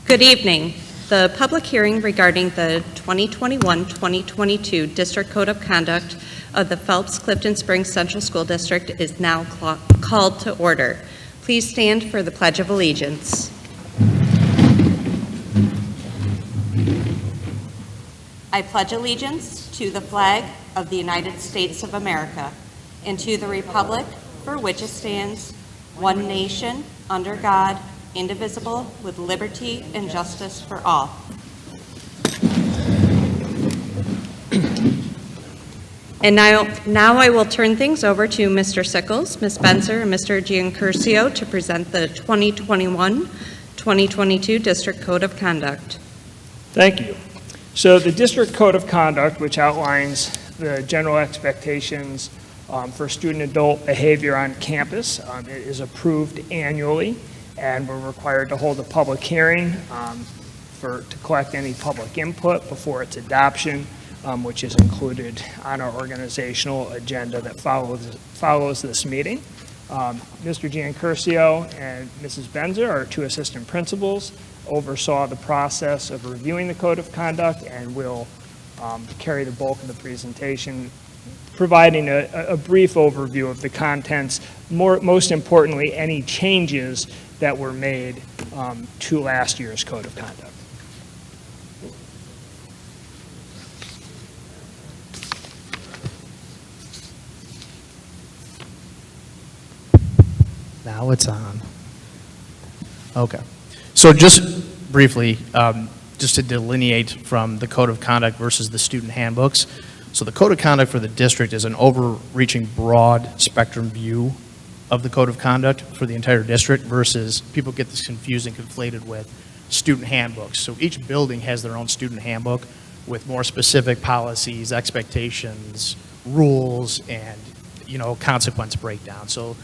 Good evening. The public hearing regarding the 2021-2022 District Code of Conduct of the Phelps-Clifton Springs Central School District is now called to order. Please stand for the Pledge of Allegiance. I pledge allegiance to the flag of the United States of America and to the republic for which it stands, one nation, under God, indivisible, with liberty and justice for all. And now I will turn things over to Mr. Sickles, Ms. Benzer, and Mr. Giancurcio to present the 2021-2022 District Code of Conduct. Thank you. So the District Code of Conduct, which outlines the general expectations for student-adult behavior on campus, it is approved annually, and we're required to hold a public hearing to collect any public input before its adoption, which is included on our organizational agenda that follows this meeting. Mr. Giancurcio and Mrs. Benzer, our two assistant principals, oversaw the process of reviewing the Code of Conduct and will carry the bulk of the presentation, providing a brief overview of the contents, most importantly, any changes that were made to last year's Code of Conduct. Now it's on. Okay. So just briefly, just to delineate from the Code of Conduct versus the student handbooks. So the Code of Conduct for the district is an overreaching broad spectrum view of the Code of Conduct for the entire district versus people get this confused and conflated with student handbooks. So each building has their own student handbook with more specific policies, expectations, rules, and consequence breakdown. So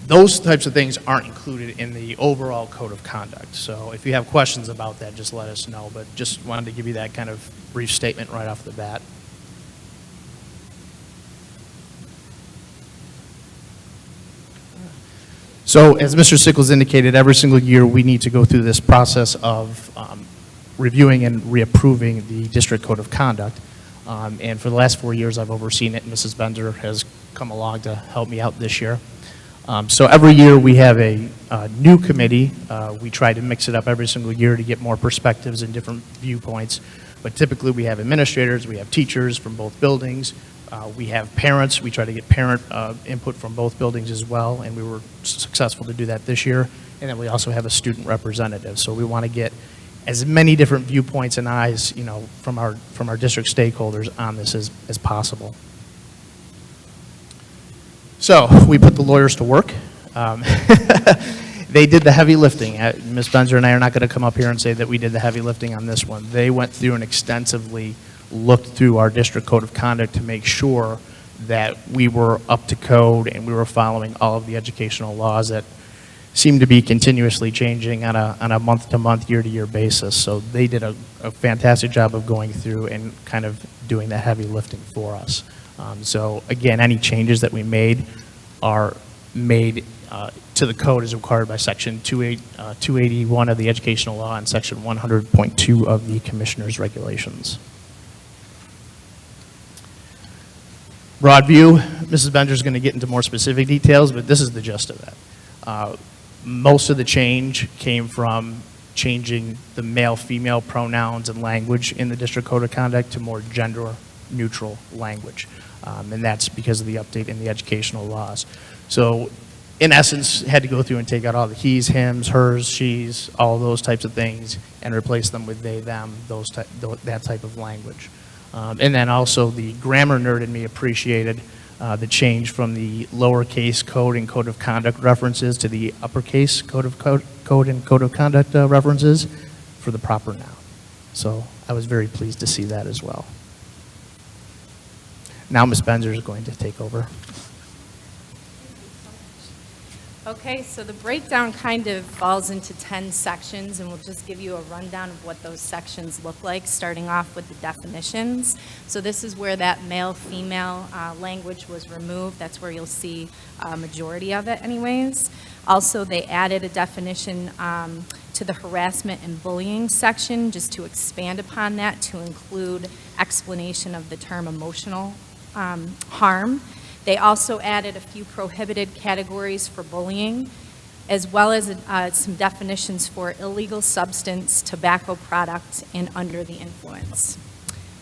those types of things aren't included in the overall Code of Conduct. So if you have questions about that, just let us know. But just wanted to give you that kind of brief statement right off the bat. So as Mr. Sickles indicated, every single year we need to go through this process of reviewing and reapproving the District Code of Conduct. And for the last 4 years I've overseen it, and Mrs. Benzer has come along to help me out this year. So every year we have a new committee. We try to mix it up every single year to get more perspectives and different viewpoints. But typically we have administrators, we have teachers from both buildings, we have parents. We try to get parent input from both buildings as well, and we were successful to do that this year. And then we also have a student representative. So we want to get as many different viewpoints and eyes, from our district stakeholders on this as possible. So we put the lawyers to work. They did the heavy lifting. Ms. Benzer and I are not going to come up here and say that we did the heavy lifting on this one. They went through and extensively looked through our District Code of Conduct to make sure that we were up to code and we were following all of the educational laws that seem to be continuously changing on a month-to-month, year-to-year basis. So they did a fantastic job of going through and kind of doing the heavy lifting for us. So again, any changes that we made are made to the code as required by Section 281 of the Educational Law and Section 100.2 of the Commissioner's Regulations. Broad view, Mrs. Benzer is going to get into more specific details, but this is the gist of it. Most of the change came from changing the male-female pronouns and language in the District Code of Conduct to more gender-neutral language. And that's because of the update in the educational laws. So in essence, had to go through and take out all the he's, hims, hers, she's, all those types of things and replace them with they, them, that type of language. And then also the grammar nerd in me appreciated the change from the lowercase code and code of conduct references to the uppercase code and code of conduct references for the proper noun. So I was very pleased to see that as well. Now Ms. Benzer is going to take over. Okay, so the breakdown kind of falls into 10 sections, and we'll just give you a rundown of what those sections look like, starting off with the definitions. So this is where that male-female language was removed. That's where you'll see a majority of it anyways. Also, they added a definition to the harassment and bullying section, just to expand upon that, to include explanation of the term emotional harm. They also added a few prohibited categories for bullying, as well as some definitions for illegal substance, tobacco product, and under the influence.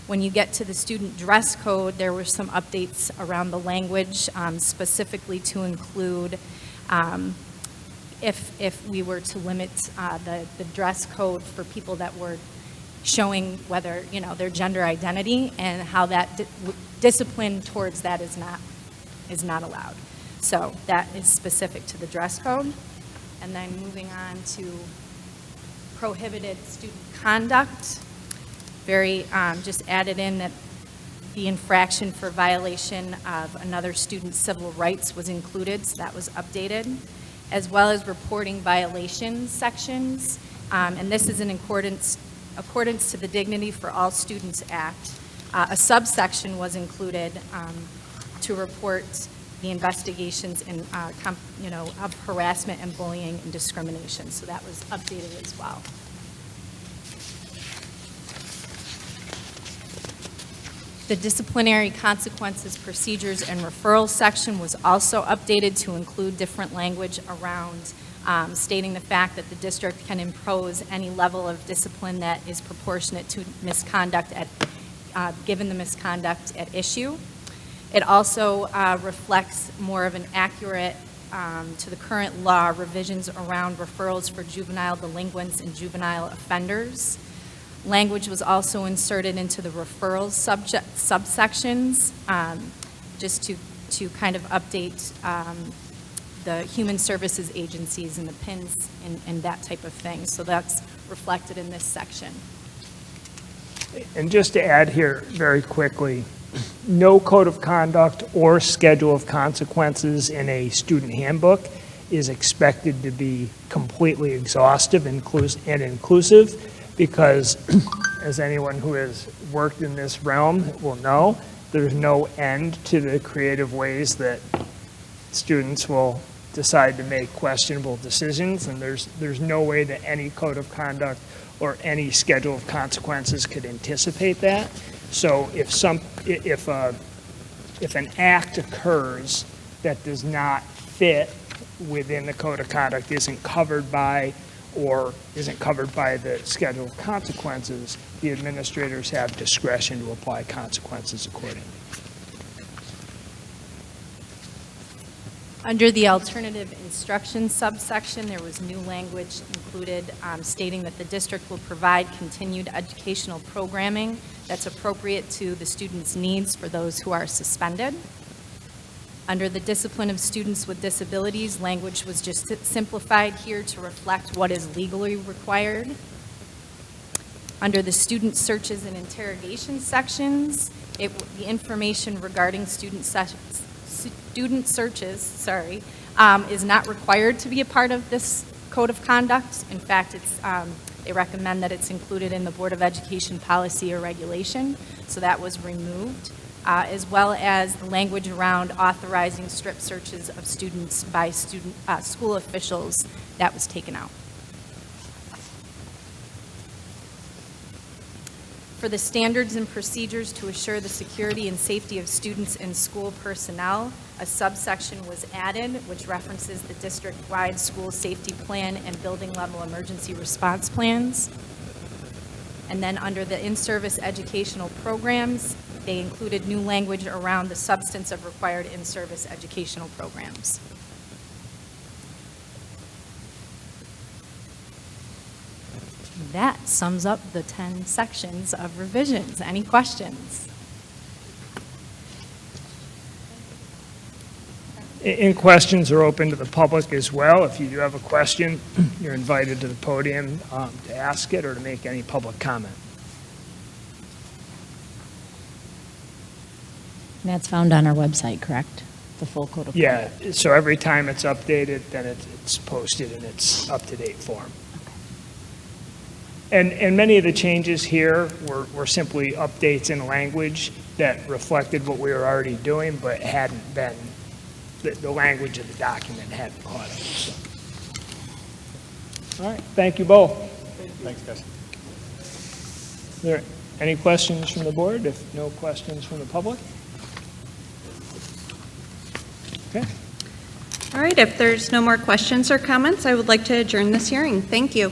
When you get to the student dress code, there were some updates around the language, specifically to include if we were to limit the dress code for people that were showing whether, their gender identity, and how that discipline towards that is not allowed. So that is specific to the dress code. And then moving on to prohibited student conduct, just added in that the infraction for violation of another student's civil rights was included, so that was updated, as well as reporting violations sections. And this is in accordance to the Dignity for All Students Act. A subsection was included to report the investigations in, of harassment and bullying and discrimination. So that was updated as well. The disciplinary consequences, procedures, and referral section was also updated to include different language around stating the fact that the district can impose any level of discipline that is proportionate to misconduct given the misconduct at issue. It also reflects more of an accurate, to the current law, revisions around referrals for juvenile delinquents and juvenile offenders. Language was also inserted into the referrals subsections, just to kind of update the human services agencies and the PINs and that type of thing. So that's reflected in this section. And just to add here very quickly, no code of conduct or schedule of consequences in a student handbook is expected to be completely exhaustive and inclusive, because as anyone who has worked in this realm will know, there's no end to the creative ways that students will decide to make questionable decisions, and there's no way that any code of conduct or any schedule of consequences could anticipate that. So if an act occurs that does not fit within the code of conduct, isn't covered by the schedule of consequences, the administrators have discretion to apply consequences accordingly. Under the alternative instruction subsection, there was new language included stating that the district will provide continued educational programming that's appropriate to the students' needs for those who are suspended. Under the discipline of students with disabilities, language was just simplified here to reflect what is legally required. Under the student searches and interrogation sections, the information regarding student searches, is not required to be a part of this code of conduct. In fact, they recommend that it's included in the Board of Education policy or regulation, so that was removed, as well as the language around authorizing strip searches of students by school officials, that was taken out. For the standards and procedures to assure the security and safety of students and school personnel, a subsection was added which references the district-wide school safety plan and building level emergency response plans. And then under the in-service educational programs, they included new language around the substance of required in-service educational programs. That sums up the 10 sections of revisions. Any questions? And questions are open to the public as well. If you do have a question, you're invited to the podium to ask it or to make any public comment. And that's found on our website, correct? The full code of conduct? Yeah, so every time it's updated, then it's posted in its up-to-date form. And many of the changes here were simply updates in language that reflected what we were already doing, but hadn't been, the language of the document hadn't caught up. So. All right, thank you both. Thanks, guys. Are there any questions from the board? If no questions from the public? Okay. All right, if there's no more questions or comments, I would like to adjourn this hearing. Thank you.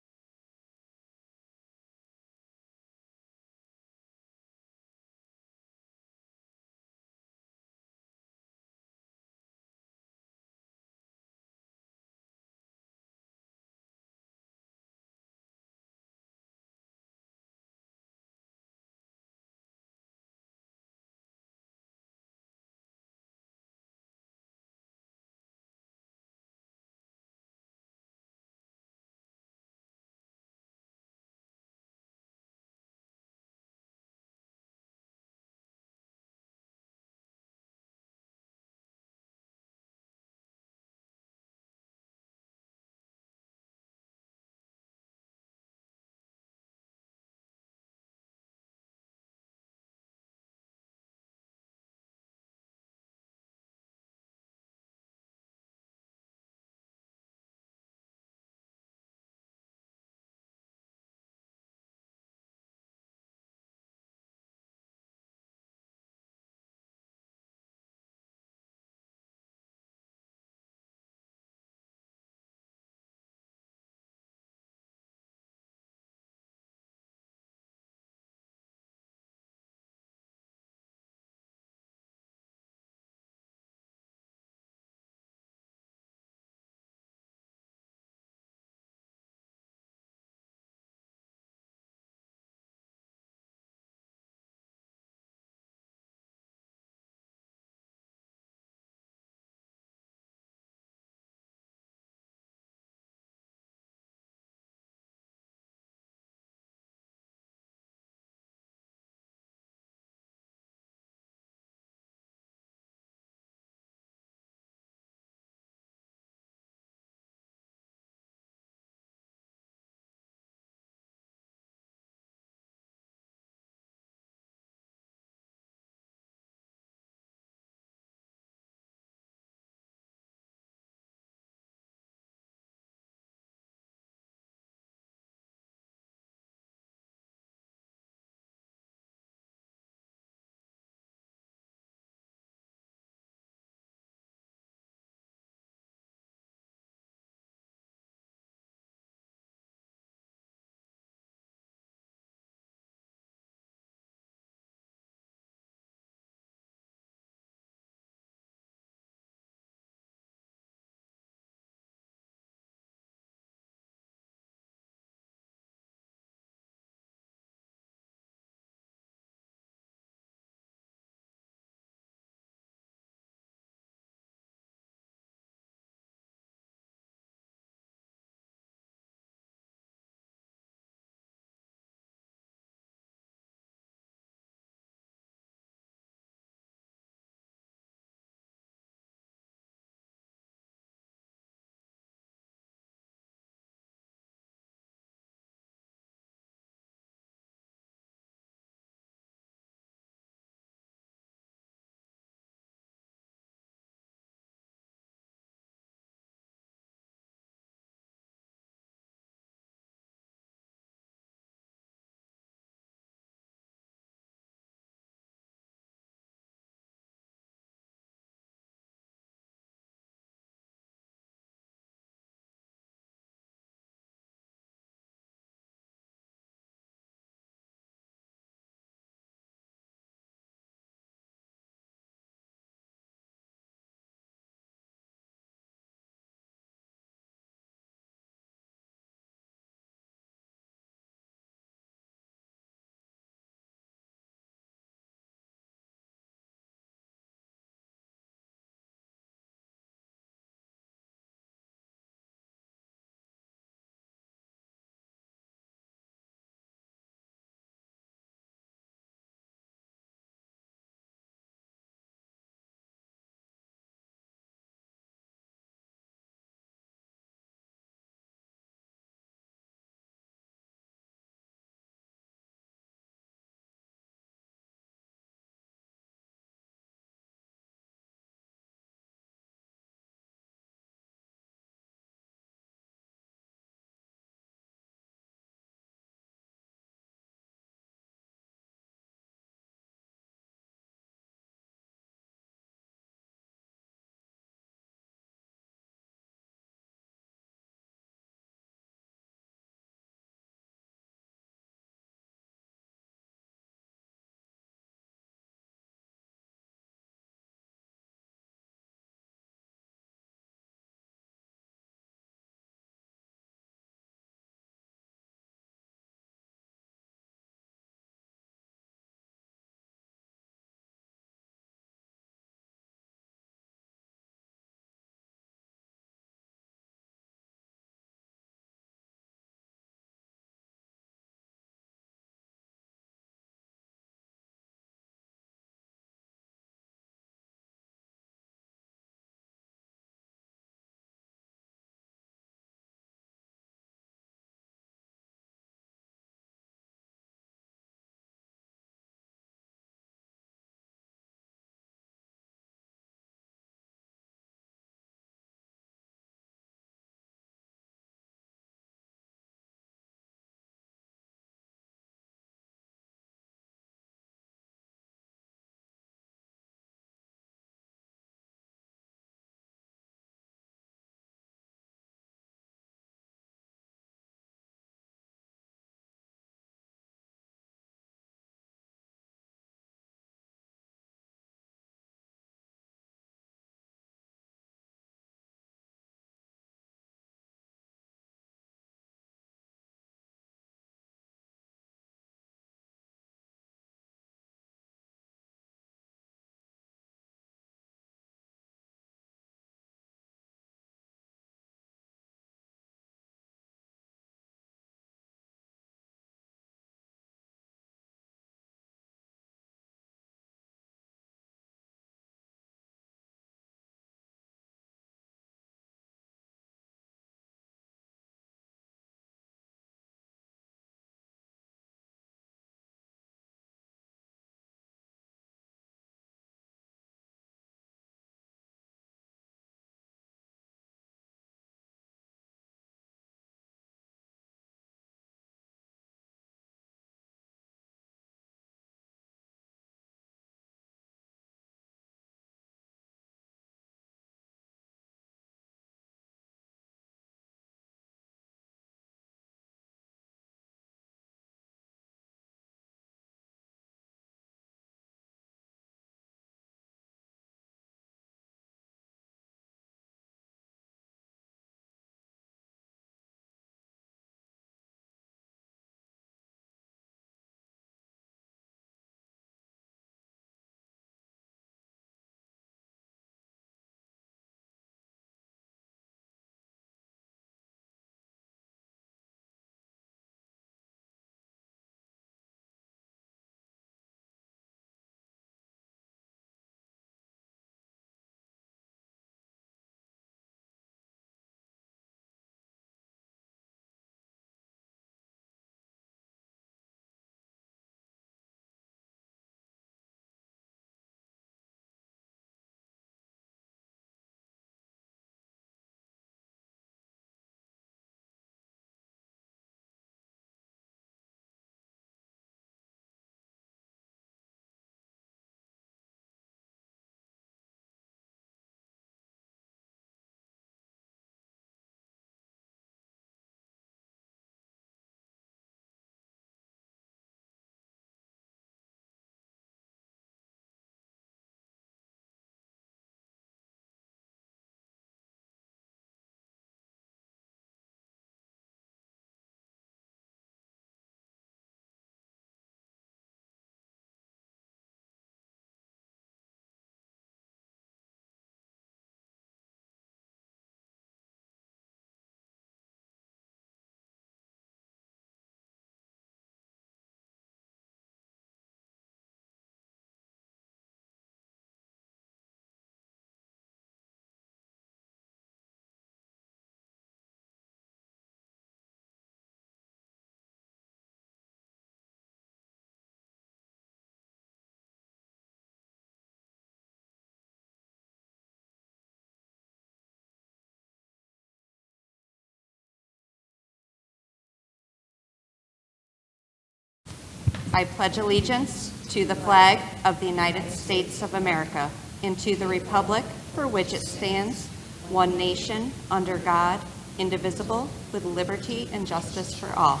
I pledge allegiance to the flag of the United States of America and to the republic for which it stands, one nation, under God, indivisible, with liberty and justice for all.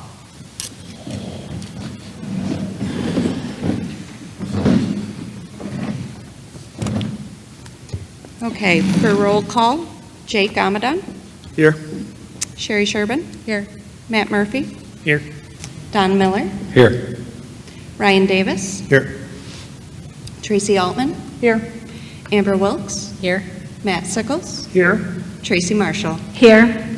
Okay, for roll call, Jake Amadon. Here. Sherry Sherbin. Here. Matt Murphy. Here. Don Miller. Here. Ryan Davis. Here. Tracy Altman. Here. Amber Wilkes. Here. Matt Sickles. Here. Tracy Marshall. Here.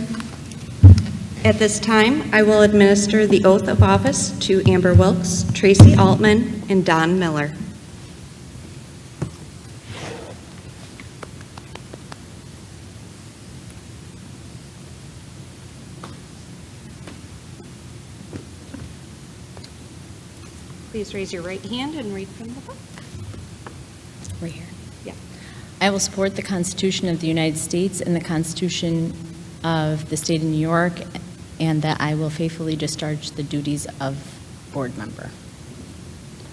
At this time, I will administer the oath of office to Amber Wilkes, Tracy Altman, and Don Miller. Please raise your right hand and read from the book. Right here. Yeah. I will support the Constitution of the United States and the Constitution of the State of New York, and that I will faithfully discharge the duties of board member,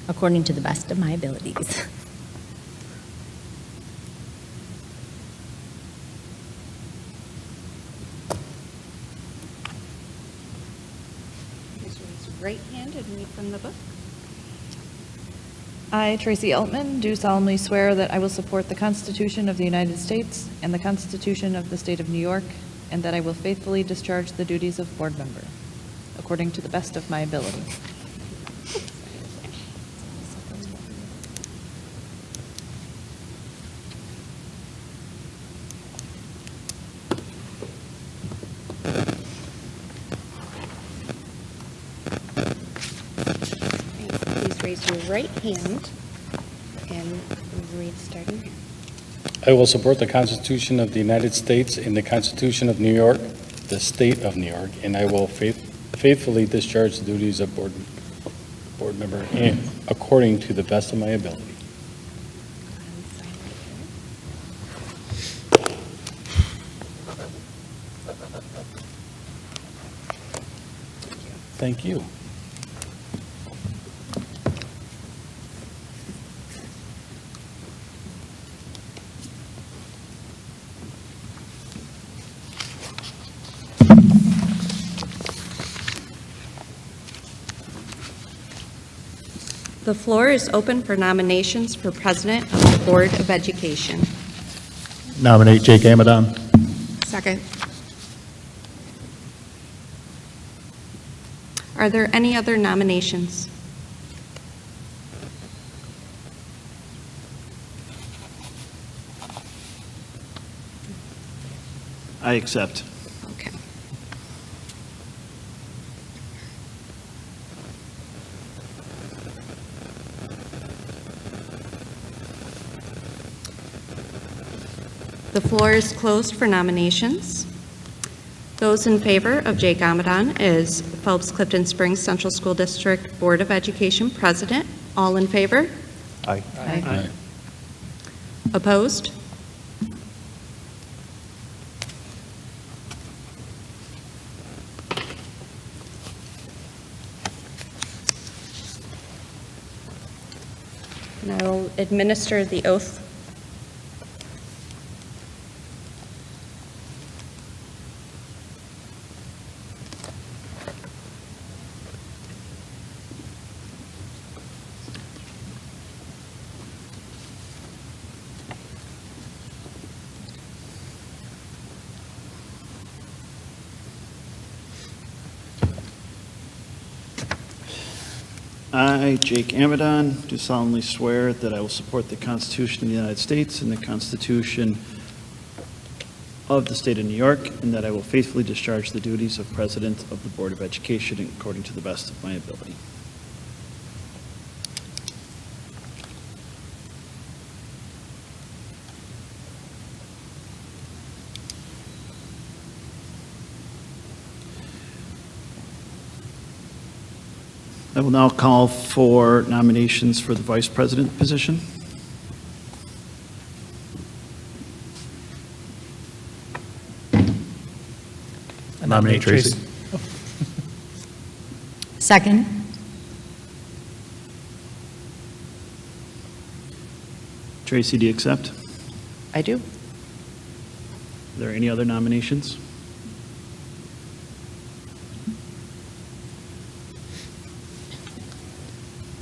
according to the best of my abilities. Please raise your right hand and read from the book. I, Tracy Altman, do solemnly swear that I will support the Constitution of the United States and the Constitution of the State of New York, and that I will faithfully discharge the duties of board member, according to the best of my ability. Please raise your right hand and read starting here. I will support the Constitution of the United States and the Constitution of New York, the State of New York, and I will faithfully discharge the duties of board member according to the best of my ability. Thank you. The floor is open for nominations for President of the Board of Education. Nominate Jake Amadon. Second. Are there any other nominations? I accept. Okay. The floor is closed for nominations. Those in favor of Jake Amadon as Phelps Clifton Springs Central School District Board of Education President, all in favor? Aye. Aye. Opposed? And I will administer the oath. I, Jake Amadon, do solemnly swear that I will support the Constitution of the United States and the Constitution of the State of New York, and that I will faithfully discharge the duties of President of the Board of Education according to the best of my ability. I will now call for nominations for the Vice President position. I nominate Tracy. Second. Tracy, do you accept? I do. Are there any other nominations?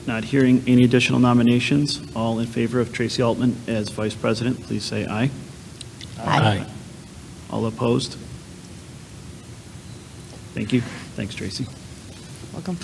Not hearing any additional nominations. All in favor of Tracy Altman as Vice President, please say aye. Aye. All opposed? Thank you. Thanks, Tracy. Welcome.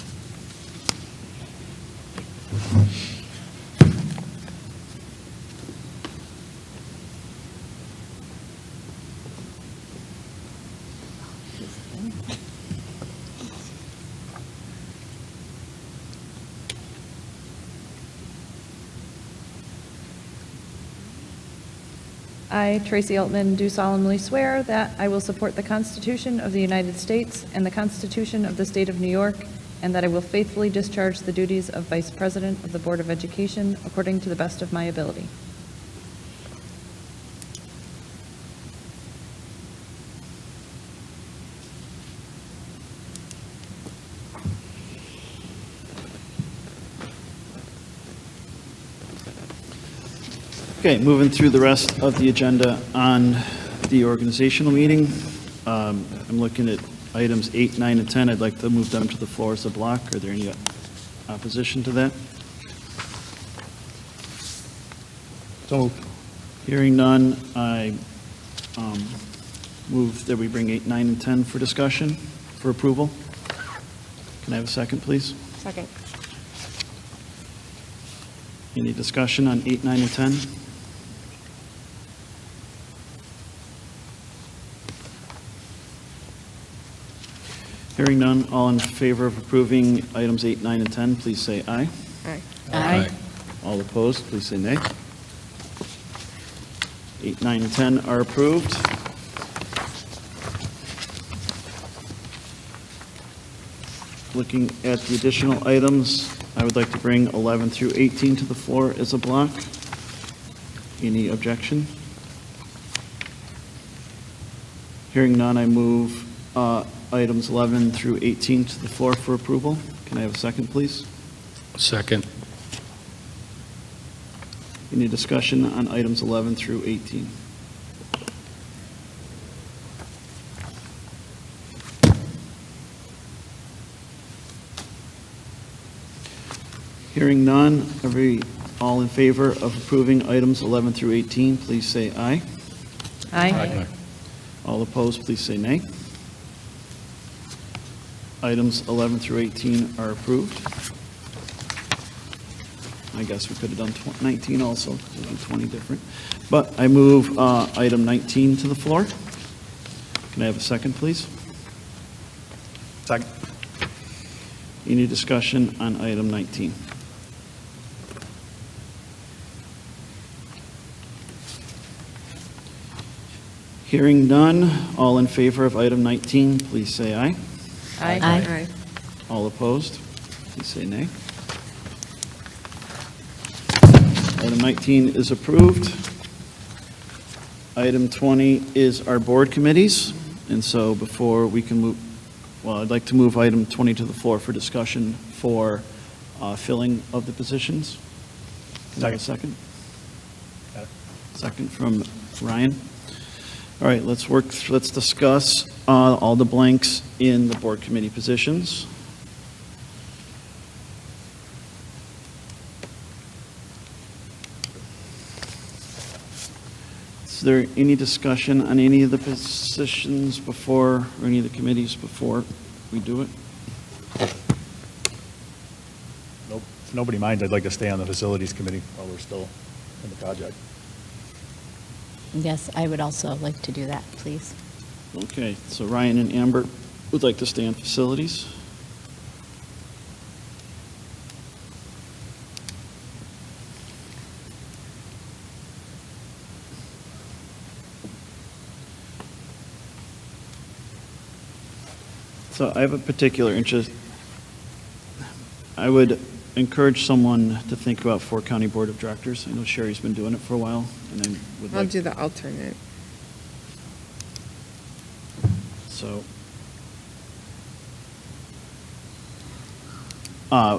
I, Tracy Altman, do solemnly swear that I will support the Constitution of the United States and the Constitution of the State of New York, and that I will faithfully discharge the duties of Vice President of the Board of Education according to the best of my ability. Okay, moving through the rest of the agenda on the organizational meeting. I'm looking at items 8, 9, and 10. I'd like to move them to the floor as a block. Are there any opposition to that? So moved. Hearing none, I move that we bring 8, 9, and 10 for discussion, for approval. Can I have a second, please? Second. Any discussion on 8, 9, and 10? Hearing none, all in favor of approving items 8, 9, and 10, please say aye. Aye. All opposed, please say nay. 8, 9, and 10 are approved. Looking at the additional items, I would like to bring 11 through 18 to the floor as a block. Any objection? Hearing none, I move items 11 through 18 to the floor for approval. Can I have a second, please? Second. Any discussion on items 11 through 18? Hearing none, all in favor of approving items 11 through 18, please say aye. Aye. All opposed, please say nay. Items 11 through 18 are approved. I guess we could have done 19 also, because we've done 20 different. But I move item 19 to the floor. Can I have a second, please? Second. Any discussion on item 19? Hearing none, all in favor of item 19, please say aye. Aye. All opposed, please say nay. Item 19 is approved. Item 20 is our board committees, and so before we can move, well, I'd like to move item 20 to the floor for discussion for filling of the positions. Can I have a second? Got it. Second from Ryan. All right, let's discuss all the blanks in the board committee positions. Is there any discussion on any of the positions before, or any of the committees before we do it? Nope. If nobody minds, I'd like to stay on the facilities committee while we're still in the project. Yes, I would also like to do that, please. Okay, so Ryan and Amber would like to stay on facilities. So I have a particular interest. I would encourage someone to think about Fort County Board of Directors. I know Sherry's been doing it for a while, and I would I'll like, do the alternate. so.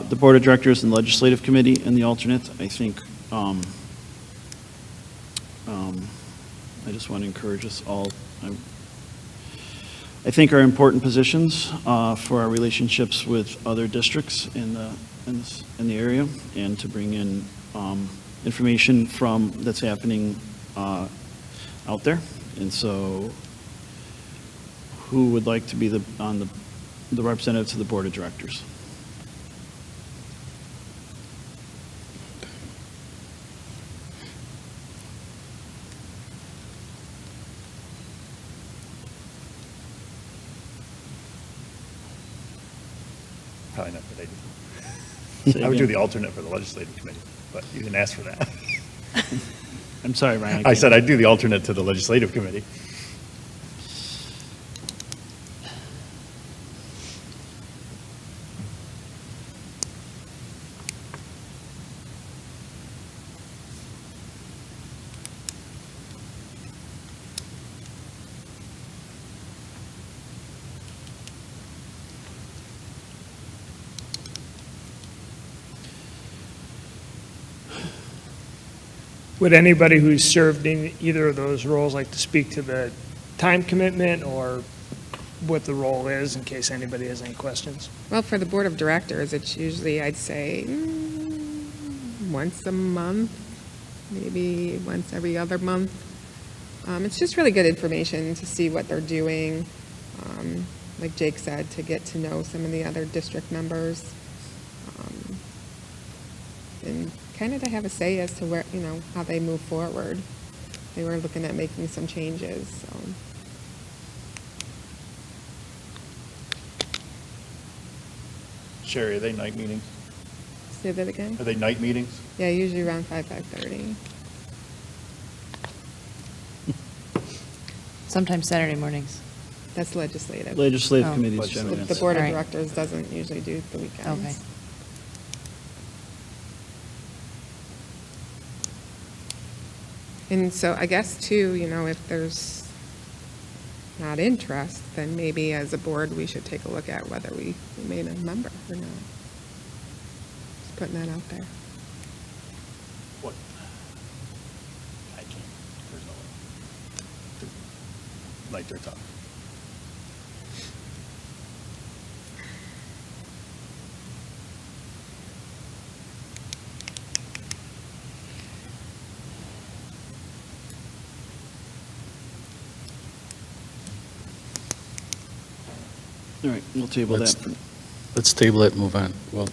The Board of Directors and Legislative Committee and the alternate, I think, I just want to encourage us all. I think are important positions for our relationships with other districts in the area, and to bring in information that's happening out there. And so, who would like to be the representative to the board of directors? Probably not what I Say do. I would do again. the alternate for the legislative committee, but you didn't ask for that. I'm sorry, Ryan. I said I'd do the alternate to the legislative committee. Would anybody who's served in either of those roles like to speak to the time commitment or what the role is, in case anybody has any questions? Well, for the board of directors, it's usually, I'd say, once a month, maybe once every other month. It's just really good information to see what they're doing. Like Jake said, to get to know some of the other district members. And kind of to have a say as to where, how they move forward. They were looking at making some changes, so. Sherry, are they night meetings? Say that again? Are they night meetings? Yeah, usually around 5:30. Sometimes Saturday mornings. That's legislative. Legislative Oh. committees Legislative. generally. The board of All right. directors doesn't usually do the weekends. Okay. And so I guess too, if there's not interest, then maybe as a board, we should take a look at whether we made a member or not. Just putting that out there. What? I can't. There's no way. Night or top. All right, we'll table Let's- that. Let's table it, move on. We'll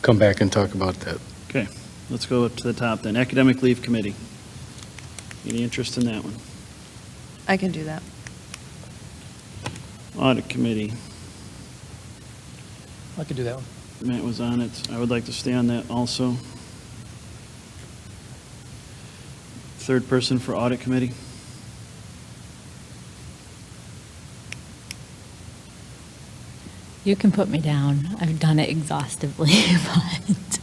come back and talk about that. Okay, let's go up to the top then. Academic Leave Committee. Any interest in that one? I can do that. Audit Committee. I could do that one. Matt was on it. I would like to stay on that also. Third person for Audit Committee. You can put me down. I've done it exhaustively, but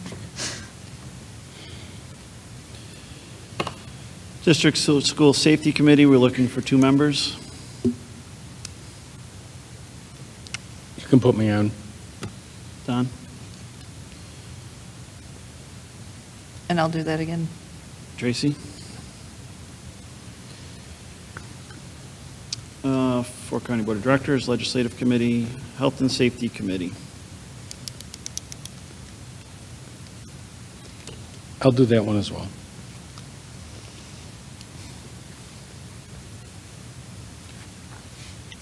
District School Safety Committee, we're looking for 2 members. You can put me on. Don? And I'll do that again. Tracy? Fort County Board of Directors, Legislative Committee, Health and Safety Committee. I'll do that one as well.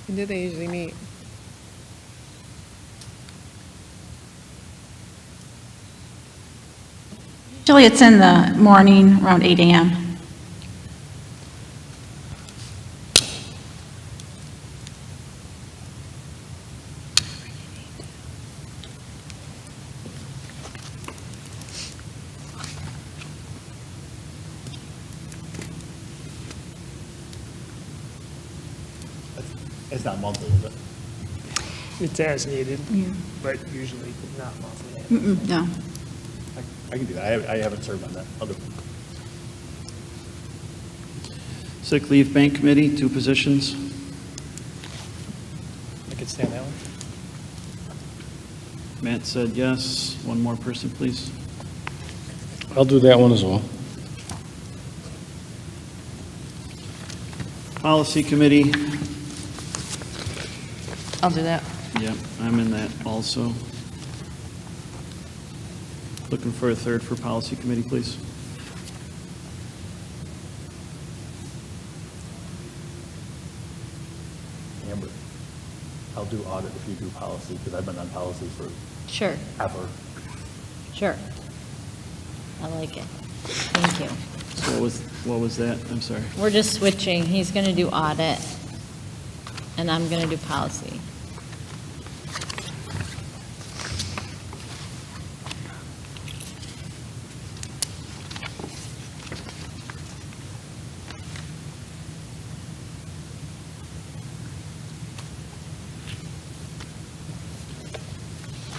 When do they usually meet? Usually it's in the morning, around 8 a.m. It's not monthly, is it? It's as needed, Yeah. but usually not monthly. No. I can do that. I haven't served on that. I'll do it. Sick Leave Bank Committee, 2 positions. I could stay on that one. Matt said yes. One more person, please. I'll do that one as well. Policy Committee, I'll do that. yep, I'm in that also. Looking for a third for Policy Committee, please. Amber, I'll do audit if you do policy, because I've been on policy for Sure, ever. sure. I like it. Thank you. So what was that? I'm sorry. We're just switching. He's going to do audit, and I'm going to do policy.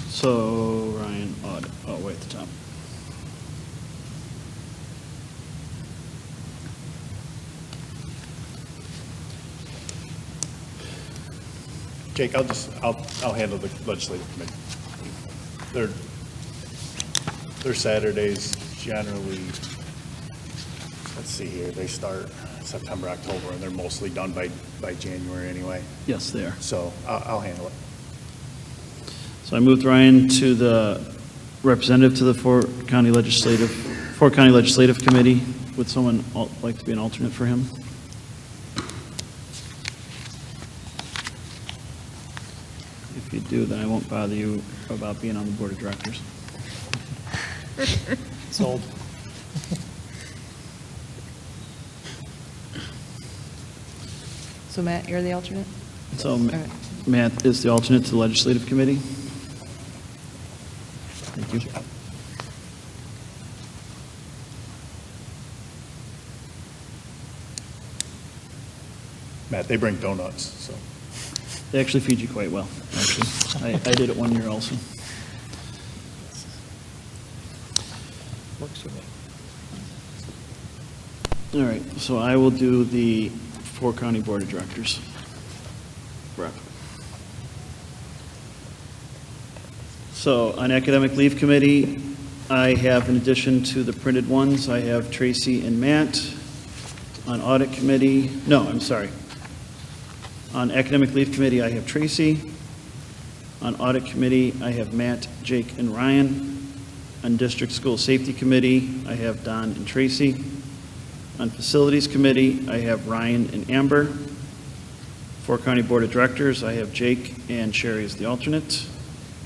So Ryan, audit, oh, way at the top. Jake, I'll handle the legislative committee. Their Saturdays generally, let's see here, they start September, October, and they're mostly done by January anyway. Yes, they are. So I'll handle it. So I moved Ryan to the representative to the Fort County Legislative Committee. Would someone like to be an alternate for him? If you do, then I won't bother you about being on the Board of Directors. Sold. So Matt, you're the alternate? So All right. Matt is the alternate to the Legislative Committee. Thank you. Matt, they bring donuts, so. They actually feed you quite well, actually. I did it one year also. Works for me. All right, so I will do the Fort County Board of Directors rep. So on Academic Leave Committee, I have, in addition to the printed ones, I have Tracy and Matt. On Audit Committee, no, I'm sorry. On Academic Leave Committee, I have Tracy. On Audit Committee, I have Matt, Jake, and Ryan. On District School Safety Committee, I have Don and Tracy. On Facilities Committee, I have Ryan and Amber. Fort County Board of Directors, I have Jake and Sherry as the alternate.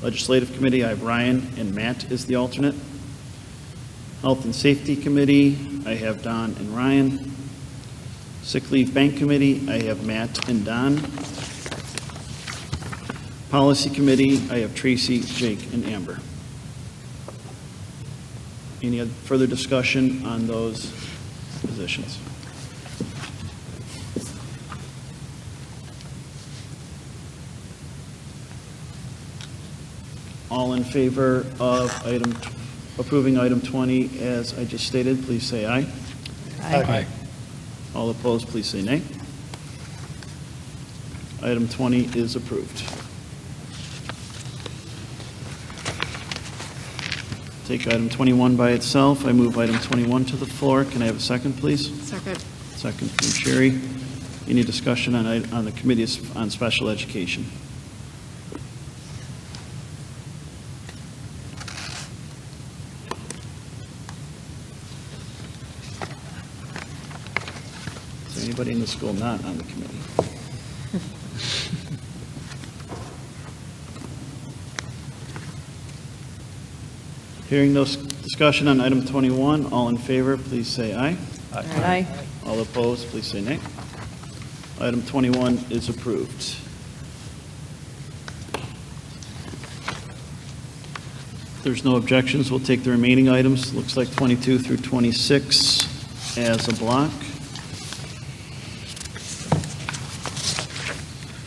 Legislative Committee, I have Ryan and Matt as the alternate. Health and Safety Committee, I have Don and Ryan. Sick Leave Bank Committee, I have Matt and Don. Policy Committee, I have Tracy, Jake, and Amber. Any other further discussion on those positions? All in favor of approving item 20 as I just stated, please say aye. Aye. All opposed, please say nay. Item 20 is approved. Take item 21 by itself. I move item 21 to the floor. Can I have a second, please? Second. Second from Sherry. Any discussion on the committees on special education? Is there anybody in the school not on the committee? Hearing no discussion on item 21, all in favor, please say aye. Aye. All opposed, please say nay. Item 21 is approved. If there's no objections, we'll take the remaining items. Looks like 22 through 26 as a block.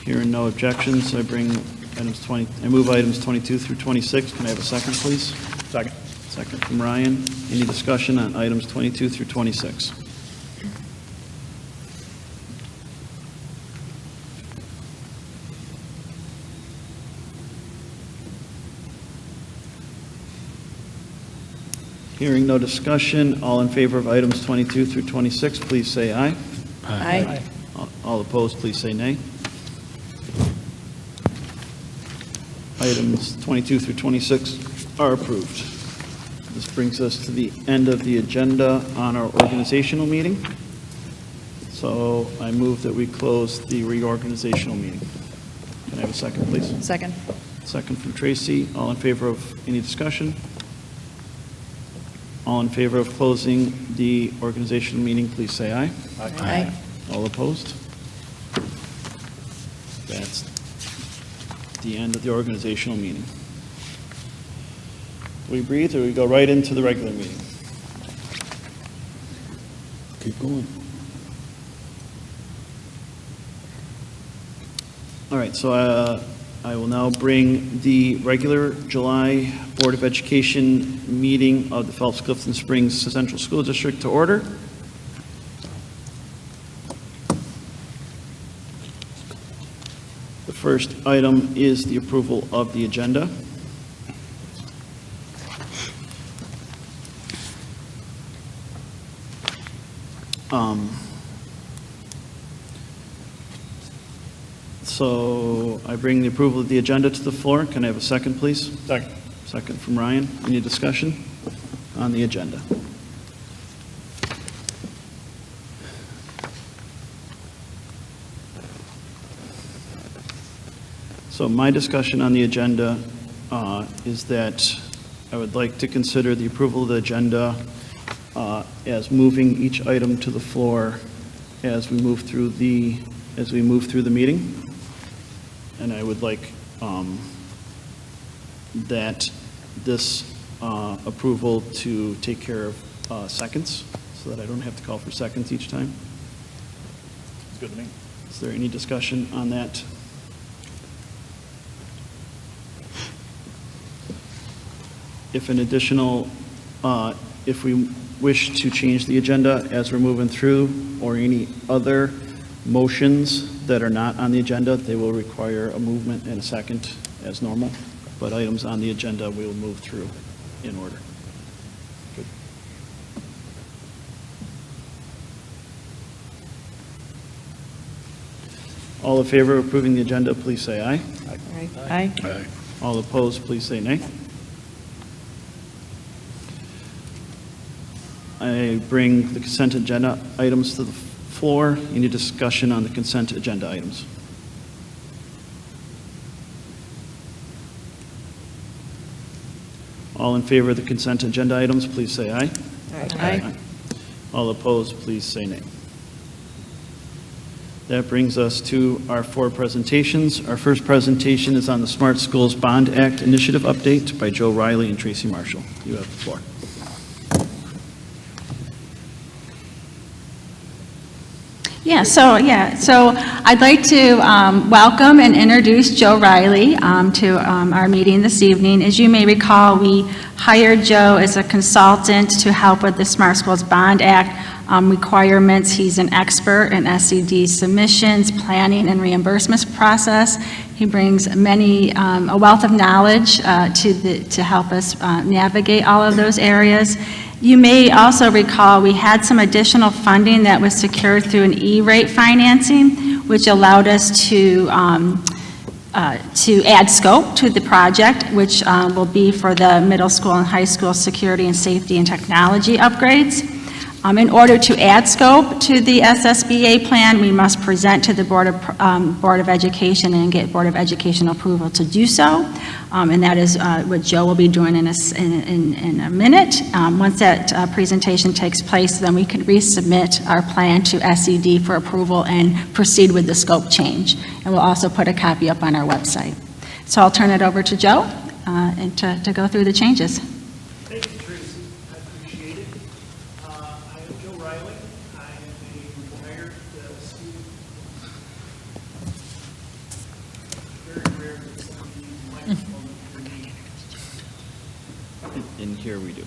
Hearing no objections, I move items 22 through 26. Can I have a second, please? Second. Second from Ryan. Any discussion on items 22 through 26? Hearing no discussion, all in favor of items 22 through 26, please say aye. Aye. All opposed, please say nay. Items 22 through 26 are approved. This brings us to the end of the agenda on our organizational meeting. So I move that we close the reorganizational meeting. Can I have a second, please? Second. Second from Tracy. All in favor of any discussion? All in favor of closing the organizational meeting, please say aye. Aye. All opposed? That's the end of the organizational meeting. Do we breathe or we go right into the regular meeting? Keep going. All right, so I will now bring the regular July Board of Education meeting of the Phelps Clifton Springs Central School District to order. The first item is the approval of the agenda. So I bring the approval of the agenda to the floor. Can I have a second, please? Second. Second from Ryan. Any discussion on the agenda? So my discussion on the agenda is that I would like to consider the approval of the agenda as moving each item to the floor as we move through the meeting. And I would like that this approval to take care of seconds, so that I don't have to call for seconds each time. It's good to me. Is there any discussion on that? If an additional, if we wish to change the agenda as we're moving through, or any other motions that are not on the agenda, they will require a movement and a second as normal, but items on the agenda we will move through in order. Good. All in favor of approving the agenda, please say aye. Aye. Aye. All opposed, please say nay. I bring the consent agenda items to the floor. Any discussion on the consent agenda items? All in favor of the consent agenda items, please say aye. Aye. All opposed, please say nay. That brings us to our 4 presentations. Our first presentation is on the Smart Schools Bond Act Initiative Update by Joe Riley and Tracy Marshall. You have the floor. So I'd like to welcome and introduce Joe Riley to our meeting this evening. As you may recall, we hired Joe as a consultant to help with the Smart Schools Bond Act requirements. He's an expert in SED submissions, planning, and reimbursements process. He brings a wealth of knowledge to help us navigate all of those areas. You may also recall we had some additional funding that was secured through an E-rate financing, which allowed us to add scope to the project, which will be for the middle school and high school security and safety and technology upgrades. In order to add scope to the SSBA plan, we must present to the Board of Education and get Board of Education approval to do so. And that is what Joe will be doing in a minute. Once that presentation takes place, then we can resubmit our plan to SED for approval and proceed with the scope change. And we'll also put a copy up on our website. So I'll turn it over to Joe and to go through the changes. Thank you, Tracy. I appreciate it. I am Joe Riley. I am a retired student. Very rare that somebody uses a microphone for me. And here we do.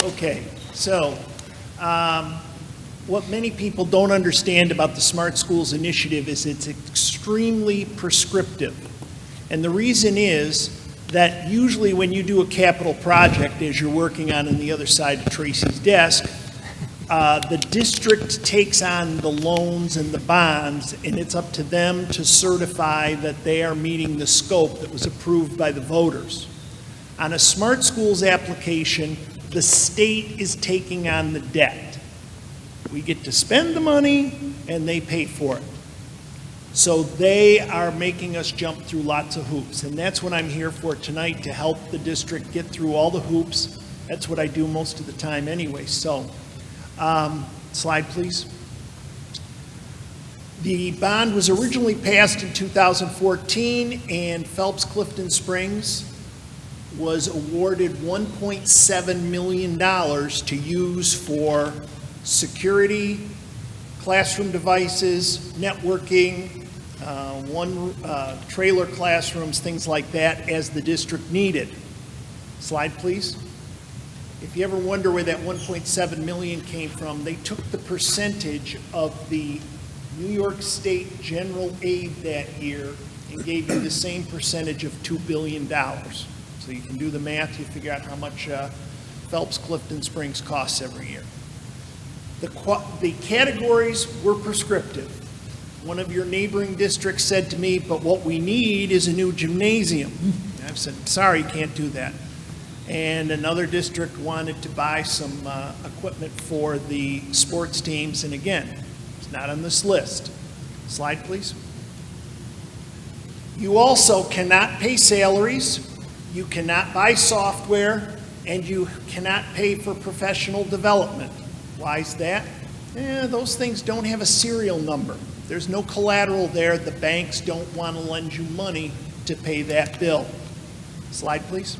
Okay, so what many people don't understand about the Smart Schools Initiative is it's extremely prescriptive. And the reason is that usually when you do a capital project, as you're working on the other side of Tracy's desk, the district takes on the loans and the bonds, and it's up to them to certify that they are meeting the scope that was approved by the voters. On a Smart Schools application, the state is taking on the debt. We get to spend the money, and they pay for it. So they are making us jump through lots of hoops, and that's what I'm here for tonight, to help the district get through all the hoops. That's what I do most of the time anyway. So, slide please. The bond was originally passed in 2014, and Phelps Clifton Springs was awarded $1.7 million to use for security, classroom devices, networking, trailer classrooms, things like that, as the district needed. Slide, please. If you ever wonder where that 1.7 million came from, they took the percentage of the New York State general aid that year and gave you the same percentage of $2 billion. So you can do the math, you figure out how much Phelps Clifton Springs costs every year. The categories were prescriptive. One of your neighboring districts said to me, but what we need is a new gymnasium. And I've said, sorry, you can't do that. And another district wanted to buy some equipment for the sports teams, and again, it's not on this list. Slide, please. You also cannot pay salaries, you cannot buy software, and you cannot pay for professional development. Why is that? Those things don't have a serial number. There's no collateral there. The banks don't want to lend you money to pay that bill. Slide, please.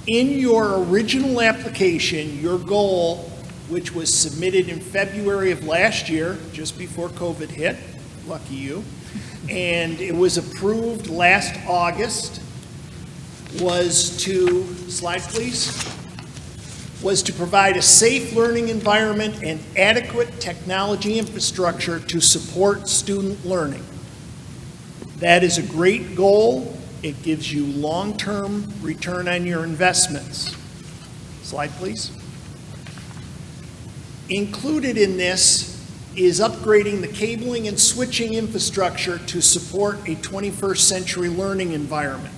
In your original application, your goal, which was submitted in February of last year, just before COVID hit, lucky you, and it was approved last August, was to, slide please, was to provide a safe learning environment and adequate technology infrastructure to support student learning. That is a great goal. It gives you long-term return on your investments. Slide, please. Included in this is upgrading the cabling and switching infrastructure to support a 21st century learning environment.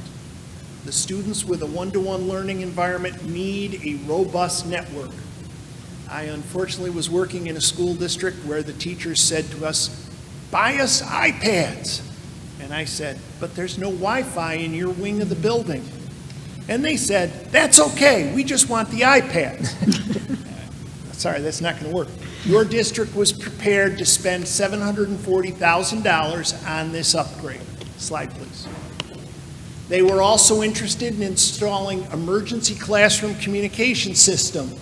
The students with a one-to-one learning environment need a robust network. I unfortunately was working in a school district where the teachers said to us, buy us iPads. And I said, but there's no Wi-Fi in your wing of the building. And they said, that's okay, we just want the iPads. Sorry, that's not going to work. Your district was prepared to spend $740,000 on this upgrade. Slide, please. They were also interested in installing emergency classroom communication system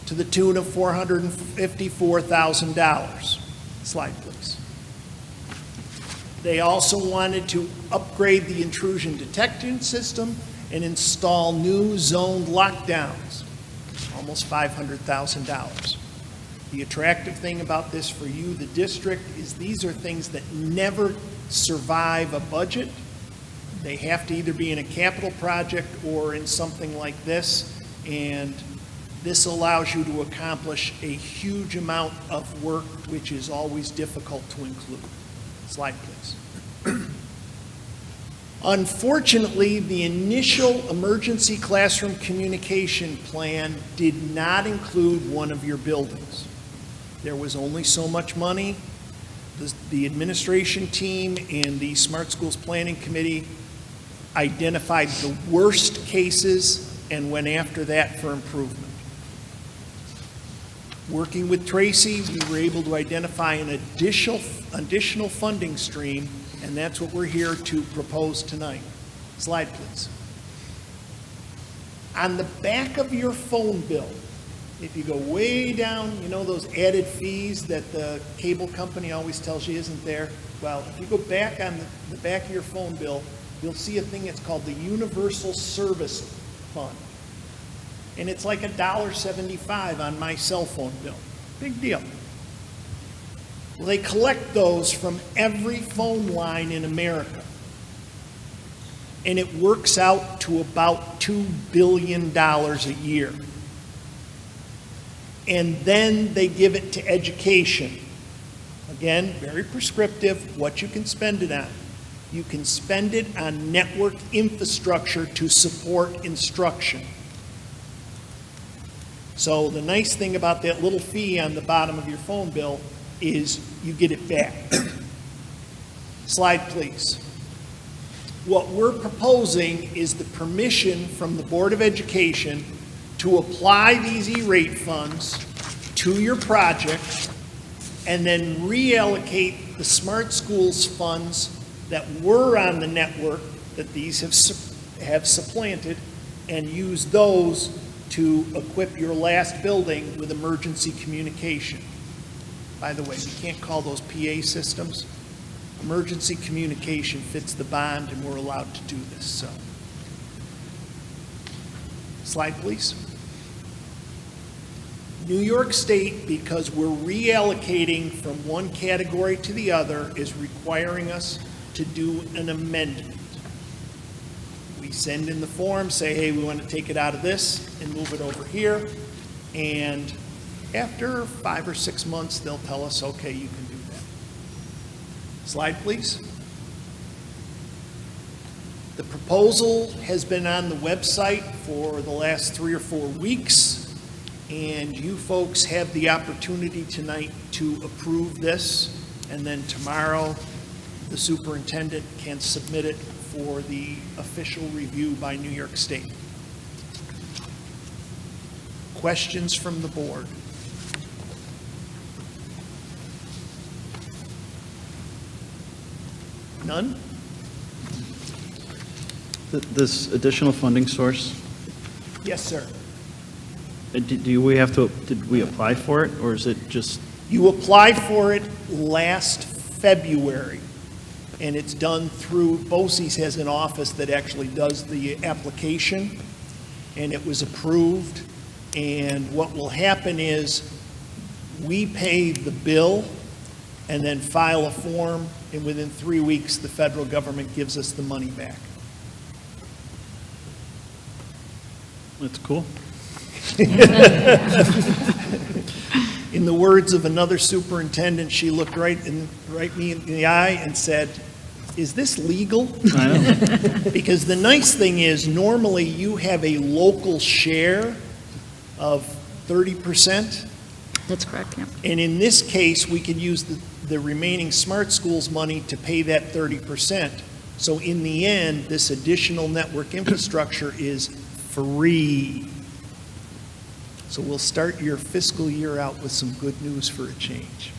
to the tune of $454,000. Slide, please. They also wanted to upgrade the intrusion detection system and install new zoned lockdowns, almost $500,000. The attractive thing about this for you, the district, is these are things that never survive a budget. They have to either be in a capital project or in something like this, and this allows you to accomplish a huge amount of work, which is always difficult to include. Slide, please. Unfortunately, the initial emergency classroom communication plan did not include one of your buildings. There was only so much money. The administration team and the Smart Schools Planning Committee identified the worst cases and went after that for improvement. Working with Tracy, we were able to identify an additional funding stream, and that's what we're here to propose tonight. Slide, please. On the back of your phone bill, if you go way down, you know those added fees that the cable company always tells you isn't there? Well, if you go back on the back of your phone bill, you'll see a thing that's called the Universal Service Fund. And it's like $1.75 on my cell phone bill. Big deal. Well, they collect those from every phone line in America. And it works out to about $2 billion a year. And then they give it to education. Again, very prescriptive, what you can spend it on. You can spend it on network infrastructure to support instruction. So the nice thing about that little fee on the bottom of your phone bill is you get it back. Slide, please. What we're proposing is the permission from the Board of Education to apply these E-rate funds to your project and then reallocate the Smart Schools funds that were on the network that these have supplanted and use those to equip your last building with emergency communication. By the way, we can't call those PA systems. Emergency communication fits the bond, and we're allowed to do this, so. Slide, please. New York State, because we're reallocating from one category to the other, is requiring us to do an amendment. We send in the form, say, hey, we want to take it out of this and move it over here, and after 5 or 6 months, they'll tell us, okay, you can do that. Slide, please. The proposal has been on the website for the last 3 or 4 weeks, and you folks have the opportunity tonight to approve this, and then tomorrow, the superintendent can submit it for the official review by New York State. Questions from the board? None? This additional funding source, Yes, sir. did we apply for it, or is it just, You applied for it last February, and it's done through, BOCES has an office that actually does the application, and it was approved. And what will happen is we pay the bill and then file a form, and within 3 weeks, the federal government gives us the money back. that's cool? In the words of another superintendent, she looked right me in the eye and said, is this legal? I know. Because the nice thing is, normally you have a local share of 30%, That's correct, yeah. and in this case, we could use the remaining Smart Schools money to pay that 30%. So in the end, this additional network infrastructure is free. So we'll start your fiscal year out with some good news for a change.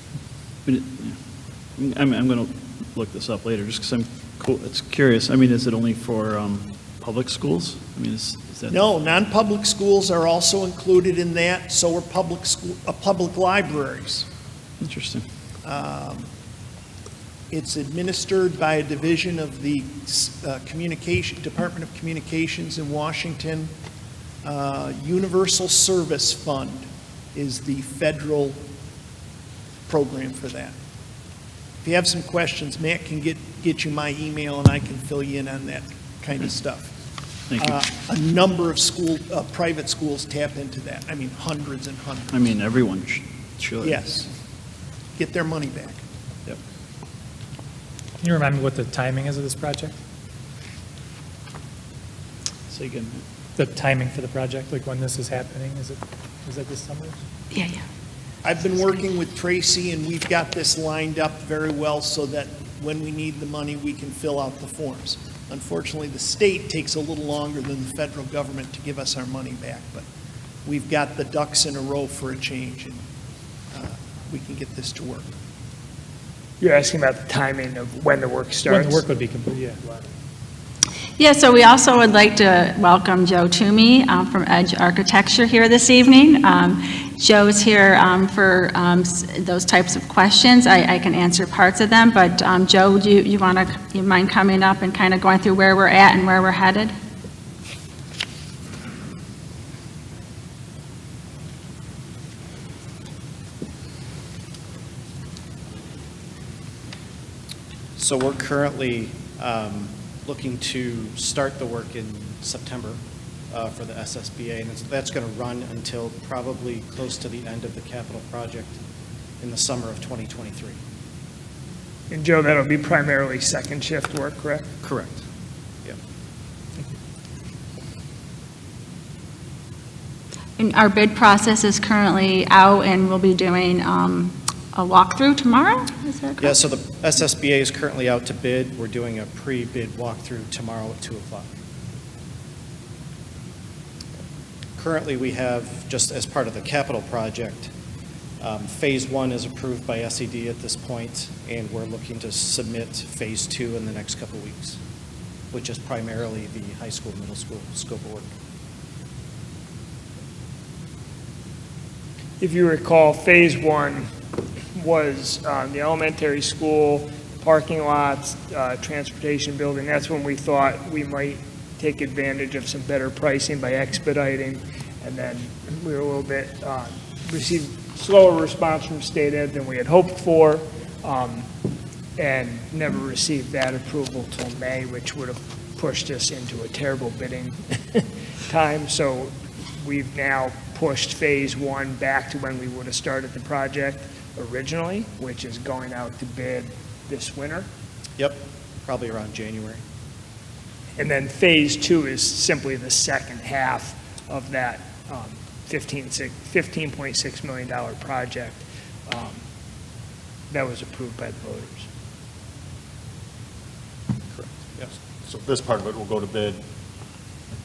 I'm going to look this up later, just because it's curious. I mean, is it only for public schools? I mean, is that? No, non-public schools are also included in that, so are public libraries. Interesting. It's administered by a division of the Department of Communications in Washington. Universal Service Fund is the federal program for that. If you have some questions, Matt can get you my email, and I can fill you in on that kind of stuff. Thank you. A number of private schools tap into that. I mean, hundreds and hundreds. I mean, everyone should. Yes. Get their money back. Yep. Can you remind me what the timing is of this project? Say again. The timing for the project, like when this is happening? Is it this summer? Yeah. I've been working with Tracy, and we've got this lined up very well so that when we need the money, we can fill out the forms. Unfortunately, the state takes a little longer than the federal government to give us our money back, but we've got the ducks in a row for a change, and we can get this to work. You're asking about the timing of when the work starts? When the work would be complete, yeah. Yeah, so we also would like to welcome Joe Toomey from Edge Architecture here this evening. Joe's here for those types of questions. I can answer parts of them, but Joe, do you mind coming up and kind of going through where we're at and where we're headed? So we're currently looking to start the work in September for the SSBA, and that's going to run until probably close to the end of the capital project in the summer of 2023. And Joe, that'll be primarily second shift work, correct? Correct. Yeah. And our bid process is currently out, and we'll be doing a walkthrough tomorrow, is that correct? Yeah, so the SSBA is currently out to bid. We're doing a pre-bid walkthrough tomorrow at 2 o'clock. Currently, we have, just as part of the capital project, Phase 1 is approved by SED at this point, and we're looking to submit Phase 2 in the next couple weeks, which is primarily the high school, middle school scope of work. If you recall, Phase 1 was the elementary school, parking lots, transportation building. That's when we thought we might take advantage of some better pricing by expediting. And then we were a little bit, received slower response from state ed than we had hoped for, and never received that approval till May, which would have pushed us into a terrible bidding time. So we've now pushed Phase 1 back to when we would have started the project originally, which is going out to bid this winter. Yep, probably around January. And then Phase 2 is simply the second half of that $15.6 million project that was approved by the voters. Correct, yes. So this part of it will go to bid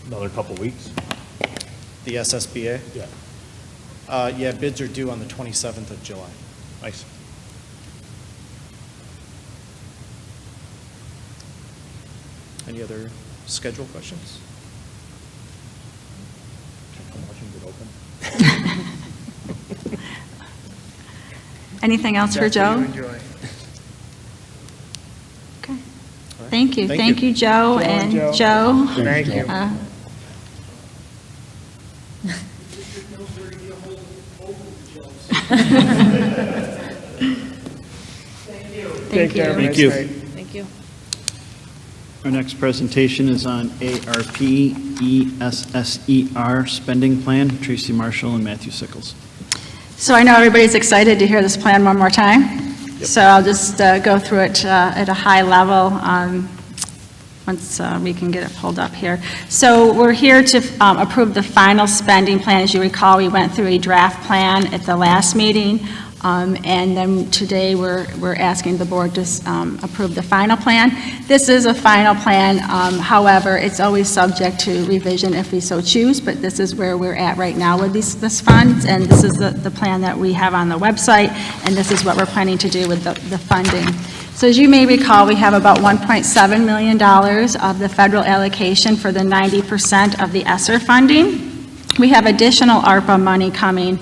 another couple weeks? The SSBA? Yeah. Yeah, bids are due on the 27th of July. Nice. Any other schedule questions? Anything else for Joe? That's what you enjoy. Okay. All right. Thank you. Thank Thank you. you, Joe. And Joe. Thank you. Thank you. Thank you. Thank you. Our next presentation is on ARP ESSER spending plan. Tracy Marshall and Matthew Sickles. So I know everybody's excited to hear this plan one more time. So I'll just go through it at a high level once we can get it pulled up here. So we're here to approve the final spending plan. As you recall, we went through a draft plan at the last meeting. And then today we're asking the board to approve the final plan. This is a final plan, however, it's always subject to revision if we so choose, but this is where we're at right now with this funds, and this is the plan that we have on the website, and this is what we're planning to do with the funding. So as you may recall, we have about $1.7 million of the federal allocation for the 90% of the ESSER funding. We have additional ARPA money coming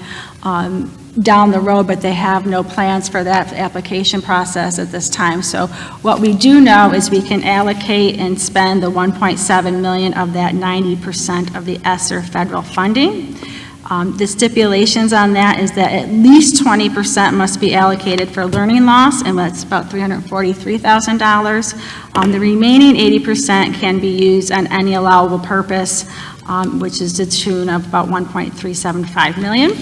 down the road, but they have no plans for that application process at this time. So what we do know is we can allocate and spend the $1.7 million of that 90% of the ESSER federal funding. The stipulations on that is that at least 20% must be allocated for learning loss, and that's about $343,000. The remaining 80% can be used on any allowable purpose, which is to the tune of about $1.375 million.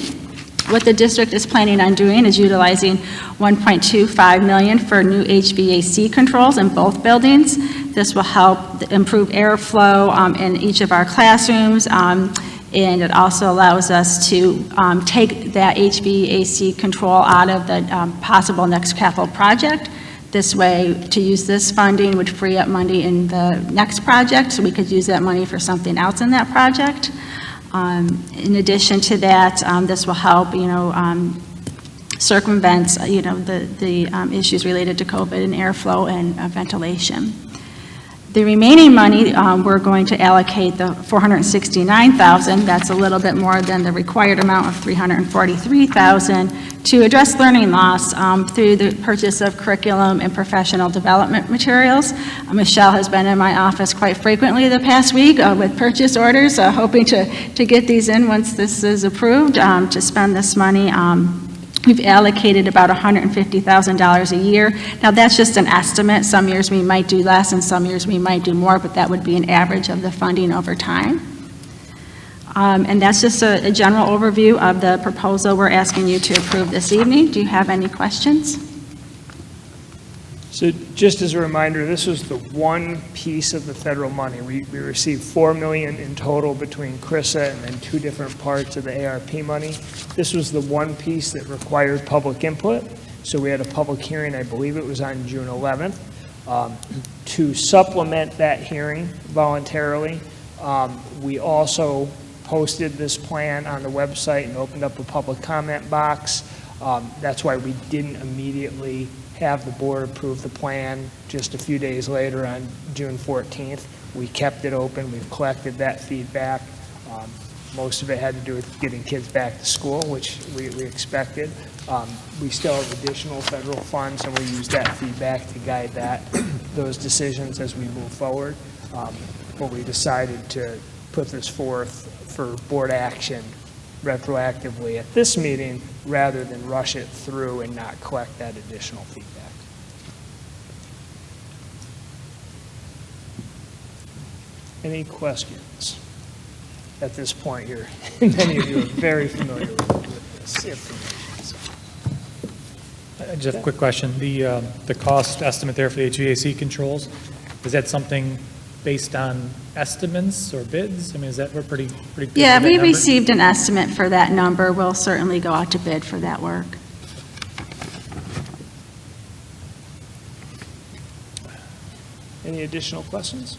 What the district is planning on doing is utilizing $1.25 million for new HVAC controls in both buildings. This will help improve airflow in each of our classrooms, and it also allows us to take that HVAC control out of the possible next capital project. This way, to use this funding would free up money in the next project, so we could use that money for something else in that project. In addition to that, this will help, circumvent, the issues related to COVID and airflow and ventilation. The remaining money, we're going to allocate the $469,000. That's a little bit more than the required amount of $343,000 to address learning loss through the purchase of curriculum and professional development materials. Michelle has been in my office quite frequently the past week with purchase orders, hoping to get these in once this is approved, to spend this money We've allocated about $150,000 a year. Now, that's just an estimate. Some years we might do less, and some years we might do more, but that would be an average of the funding over time. And that's just a general overview of the proposal we're asking you to approve this evening. Do you have any questions? So just as a reminder, this was the one piece of the federal money. We received $4 million in total between CRISA and then 2 different parts of the ARP money. This was the one piece that required public input. So we had a public hearing, I believe it was on June 11th. To supplement that hearing voluntarily, we also posted this plan on the website and opened up a public comment box. That's why we didn't immediately have the board approve the plan just a few days later on June 14th. We kept it open. We've collected that feedback. Most of it had to do with getting kids back to school, which we expected. We still have additional federal funds, and we use that feedback to guide those decisions as we move forward. But we decided to put this forth for board action retroactively at this meeting rather than rush it through and not collect that additional feedback. Any questions at this point? Many of you are very familiar with this information. So. Just a quick question. The cost estimate there for the HVAC controls, is that something based on estimates or bids? I mean, is that, we're pretty good Yeah, with that we number? received an estimate for that number. We'll certainly go out to bid for that work. Any additional questions?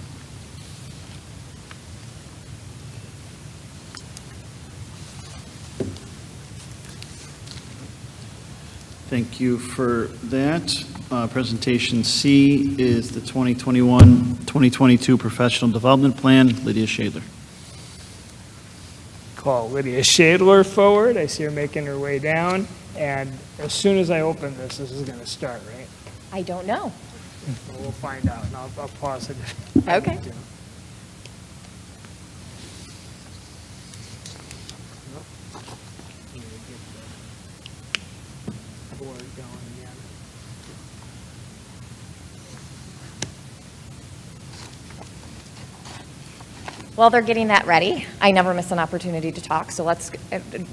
Thank you for that. Presentation C is the 2021-2022 Professional Development Plan. Lydia Shadler. Call Lydia Shadler forward. I see her making her way down. And as soon as I open this is going to start, right? I don't know. Well, we'll find out, and I'll pause it. Okay. Board going again. While they're getting that ready, I never miss an opportunity to talk, so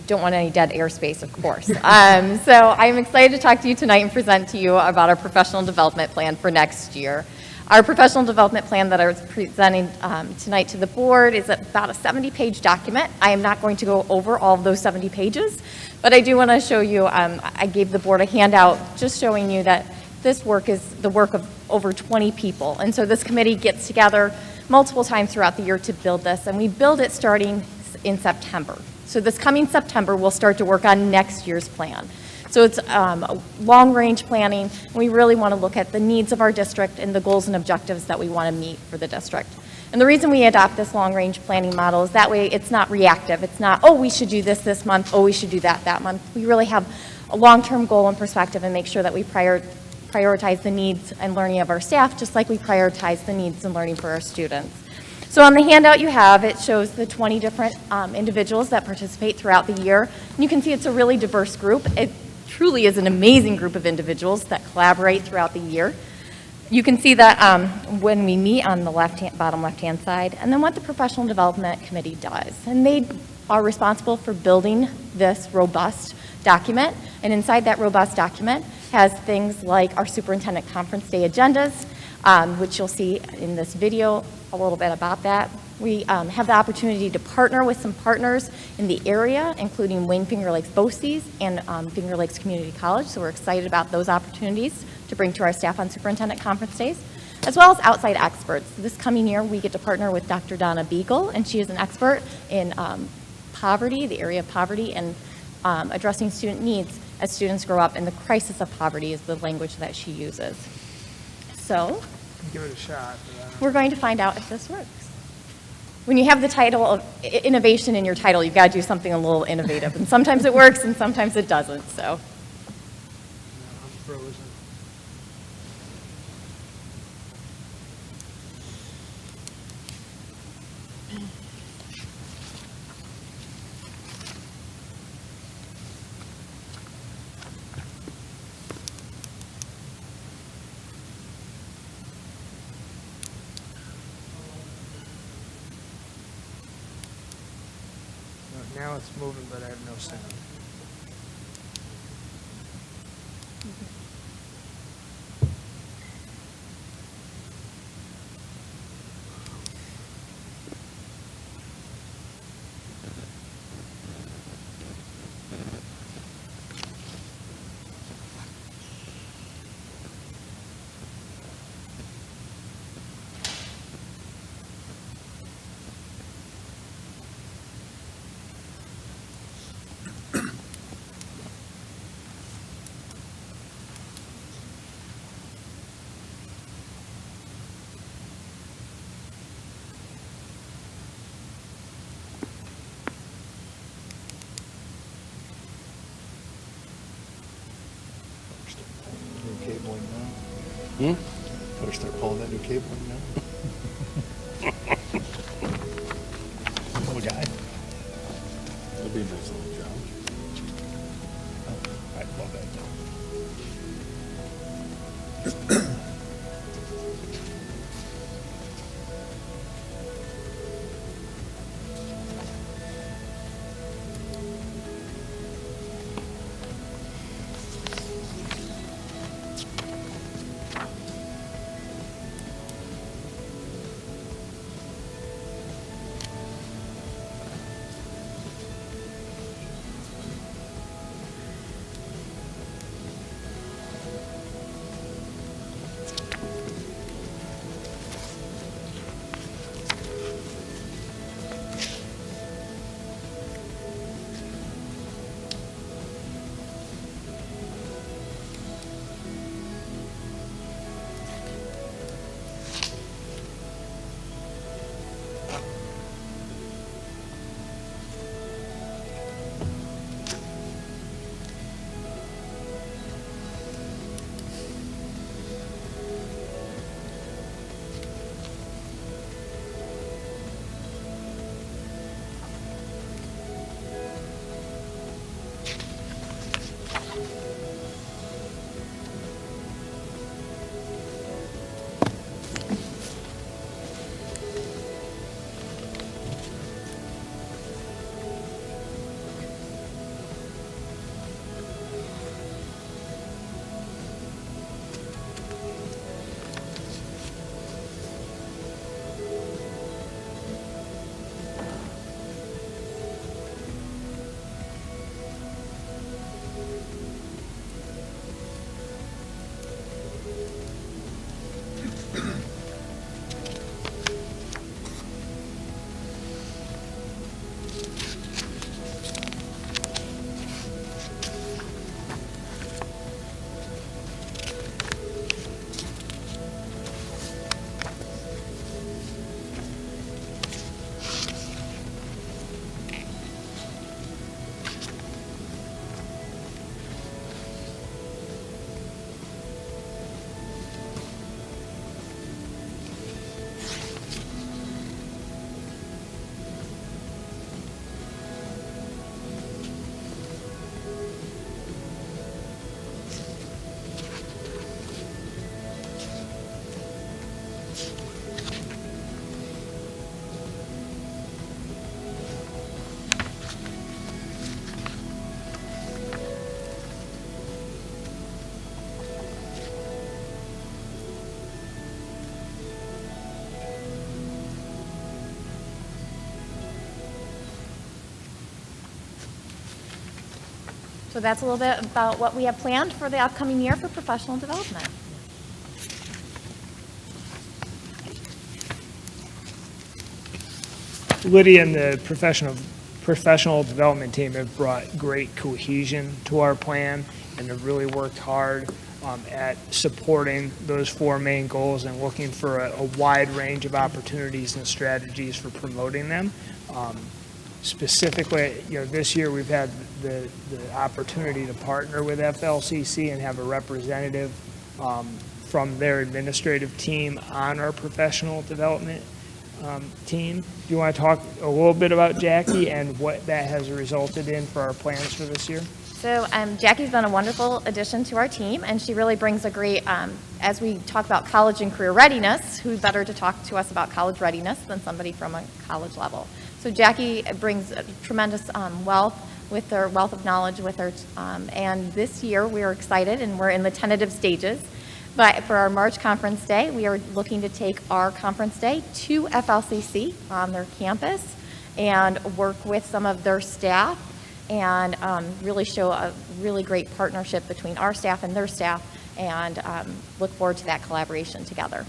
don't want any dead airspace, of course. So I'm excited to talk to you tonight and present to you about our professional development plan for next year. Our professional development plan that I was presenting tonight to the board is about a 70-page document. I am not going to go over all of those 70 pages, but I do want to show you, I gave the board a handout just showing you that this work is the work of over 20 people. And so this committee gets together multiple times throughout the year to build this, and we build it starting in September. So this coming September, we'll start to work on next year's plan. So it's long-range planning. We really want to look at the needs of our district and the goals and objectives that we want to meet for the district. And the reason we adopt this long-range planning model is that way it's not reactive. It's not, oh, we should do this month, oh, we should do that month. We really have a long-term goal and perspective and make sure that we prioritize the needs and learning of our staff, just like we prioritize the needs and learning for our students. So on the handout you have, it shows the 20 different individuals that participate throughout the year. And you can see it's a really diverse group. It truly is an amazing group of individuals that collaborate throughout the year. You can see that when we meet on the bottom left-hand side, and then what the Professional Development Committee does. And they are responsible for building this robust document. And inside that robust document has things like our Superintendent Conference Day agendas, which you'll see in this video a little bit about that. We have the opportunity to partner with some partners in the area, including Wayne Finger Lakes BOCES and Finger Lakes Community College. So we're excited about those opportunities to bring to our staff on Superintendent Conference Days, as well as outside experts. This coming year, we get to partner with Dr. Donna Beagle, and she is an expert in poverty, the area of poverty, and addressing student needs as students grow up, and the crisis of poverty is the language that she uses. So, Give it a shot. we're going to find out if this works. When you have the title of innovation in your title, you've got to do something a little innovative, and sometimes it works and sometimes it doesn't, so. I'm frozen. Now it's moving, but I have no sound. New cabling now. Better start pulling that new cabling now. Little guy. That'd be a nice little job. I'd love that job. So that's a little bit about what we have planned for the upcoming year for professional development. Lydia and the professional development team have brought great cohesion to our plan and have really worked hard at supporting those four main goals and looking for a wide range of opportunities and strategies for promoting them. Specifically, this year we've had the opportunity to partner with FLCC and have a representative from their administrative team on our professional development team. Do you want to talk a little bit about Jackie and what that has resulted in for our plans for this year? So Jackie's been a wonderful addition to our team, and she really brings a great, as we talk about college and career readiness, who better to talk to us about college readiness than somebody from a college level. So Jackie brings a tremendous wealth of knowledge with her, and this year we are excited, and we're in the tentative stages. But for our March conference day, we are looking to take our conference day to FLCC on their campus and work with some of their staff and really show a really great partnership between our staff and their staff, and look forward to that collaboration together.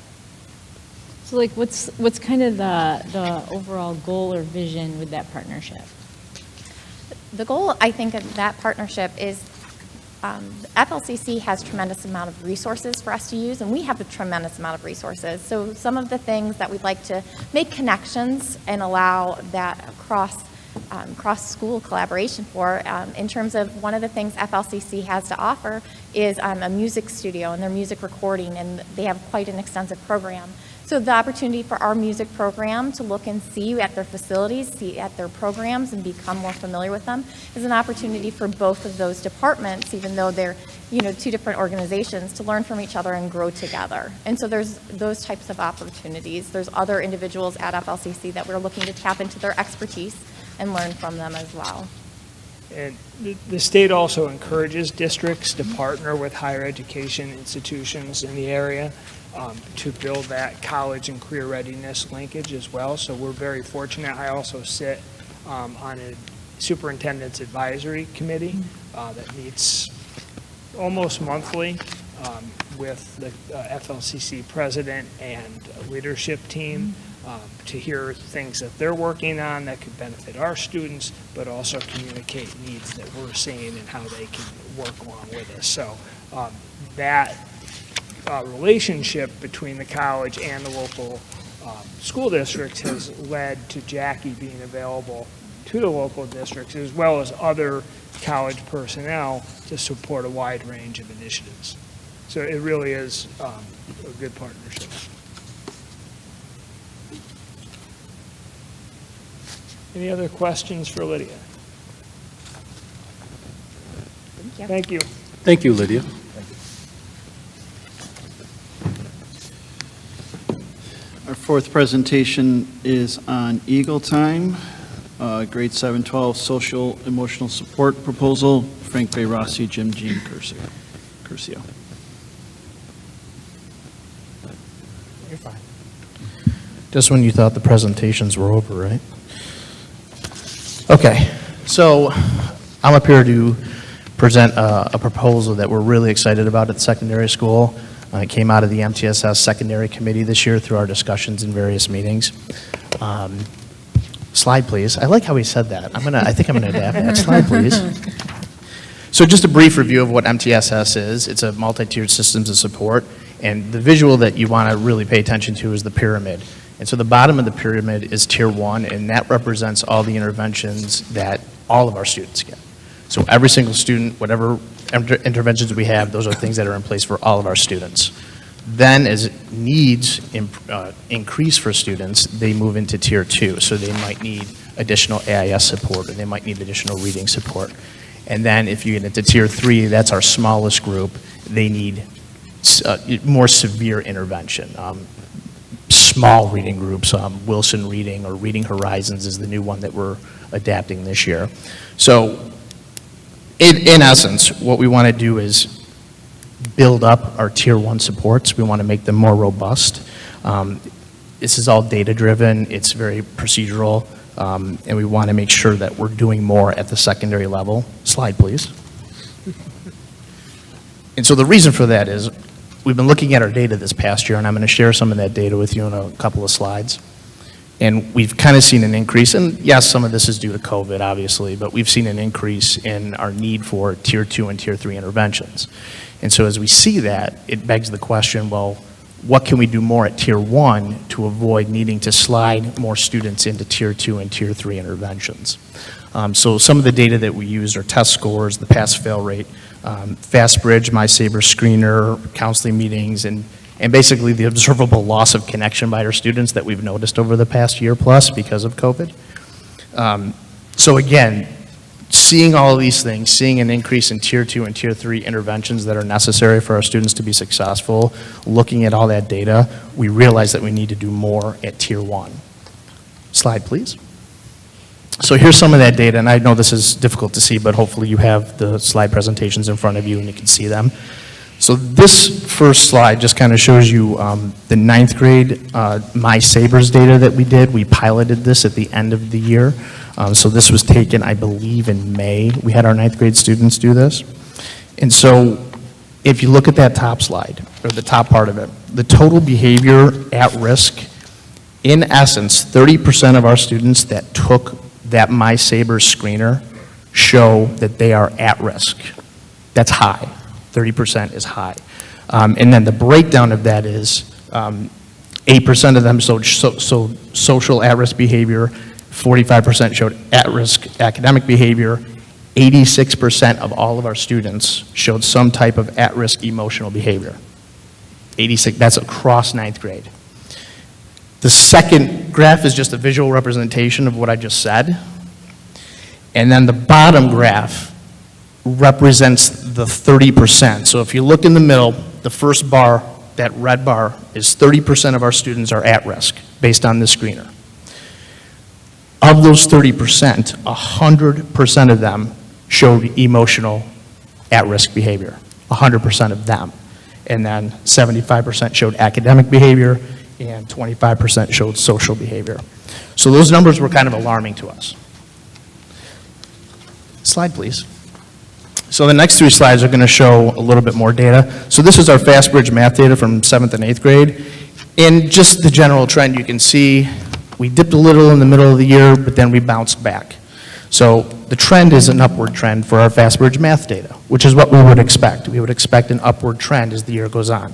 So like, what's kind of the overall goal or vision with that partnership? The goal, I think, of that partnership is FLCC has tremendous amount of resources for us to use, and we have a tremendous amount of resources. So some of the things that we'd like to make connections and allow that cross-school collaboration for, in terms of one of the things FLCC has to offer is a music studio and their music recording, and they have quite an extensive program. So the opportunity for our music program to look and see at their facilities, see at their programs, and become more familiar with them is an opportunity for both of those departments, even though they're, two different organizations, to learn from each other and grow together. And so there's those types of opportunities. There's other individuals at FLCC that we're looking to tap into their expertise and learn from them as well. And the state also encourages districts to partner with higher education institutions in the area to build that college and career readiness linkage as well. So we're very fortunate. I also sit on a superintendent's advisory committee that meets almost monthly with the FLCC president and leadership team to hear things that they're working on that could benefit our students, but also communicate needs that we're seeing and how they can work along with us. So that relationship between the college and the local school districts has led to Jackie being available to the local districts as well as other college personnel to support a wide range of initiatives. So it really is a good partnership. Any other questions for Lydia? Thank you. Thank you, Lydia. Our fourth presentation is on Eagle Time, grade 7-12 social emotional support proposal, Frank Bay Rossi, Jim Jean Curcio. You're fine. Just when you thought the presentations were over, right? Okay, so I'm up here to present a proposal that we're really excited about at secondary school. It came out of the MTSS Secondary Committee this year through our discussions in various meetings. Slide, please. I like how he said that. I think I'm gonna adapt that. Slide, please. So just a brief review of what MTSS is. It's a multi-tiered systems of support, and the visual that you want to really pay attention to is the pyramid. And so the bottom of the pyramid is Tier 1, and that represents all the interventions that all of our students get. So every single student, whatever interventions we have, those are things that are in place for all of our students. Then as needs increase for students, they move into Tier 2. So they might need additional AIS support, or they might need additional reading support. And then if you get into Tier 3, that's our smallest group. They need more severe intervention. Small reading groups, Wilson Reading or Reading Horizons is the new one that we're adapting this year. So in essence, what we want to do is build up our Tier 1 supports. We want to make them more robust. This is all data-driven. It's very procedural, and we want to make sure that we're doing more at the secondary level. Slide, please. And so the reason for that is we've been looking at our data this past year, and I'm going to share some of that data with you in a couple of slides. And we've kind of seen an increase, and yes, some of this is due to COVID, obviously, but we've seen an increase in our need for Tier 2 and Tier 3 interventions. And so as we see that, it begs the question, well, what can we do more at Tier 1 to avoid needing to slide more students into Tier 2 and Tier 3 interventions? So some of the data that we use are test scores, the pass-fail rate, FastBridge, MySaber Screener, counseling meetings, and basically the observable loss of connection by our students that we've noticed over the past year plus because of COVID. So again, seeing all of these things, seeing an increase in Tier 2 and Tier 3 interventions that are necessary for our students to be successful, looking at all that data, we realize that we need to do more at Tier 1. Slide, please. So here's some of that data, and I know this is difficult to see, but hopefully you have the slide presentations in front of you and you can see them. So this first slide just kind of shows you the ninth grade My Sabres data that we did. We piloted this at the end of the year. So this was taken, I believe, in May. We had our ninth grade students do this. And so if you look at that top slide, or the top part of it, the total behavior at risk, in essence, 30% of our students that took that My Sabres screener show that they are at risk. That's high. 30% is high. And then the breakdown of that is 8% of them showed social at-risk behavior, 45% showed at-risk academic behavior, 86% of all of our students showed some type of at-risk emotional behavior. 86, that's across ninth grade. The second graph is just a visual representation of what I just said. And then the bottom graph represents the 30%. So if you look in the middle, the first bar, that red bar, is 30% of our students are at risk based on this screener. Of those 30%, 100% of them showed emotional at-risk behavior, 100% of them. And then 75% showed academic behavior, and 25% showed social behavior. So those numbers were kind of alarming to us. Slide, please. So the next three slides are going to show a little bit more data. So this is our FastBridge math data from 7th and 8th grade. And just the general trend you can see, we dipped a little in the middle of the year, but then we bounced back. So the trend is an upward trend for our FastBridge math data, which is what we would expect. We would expect an upward trend as the year goes on.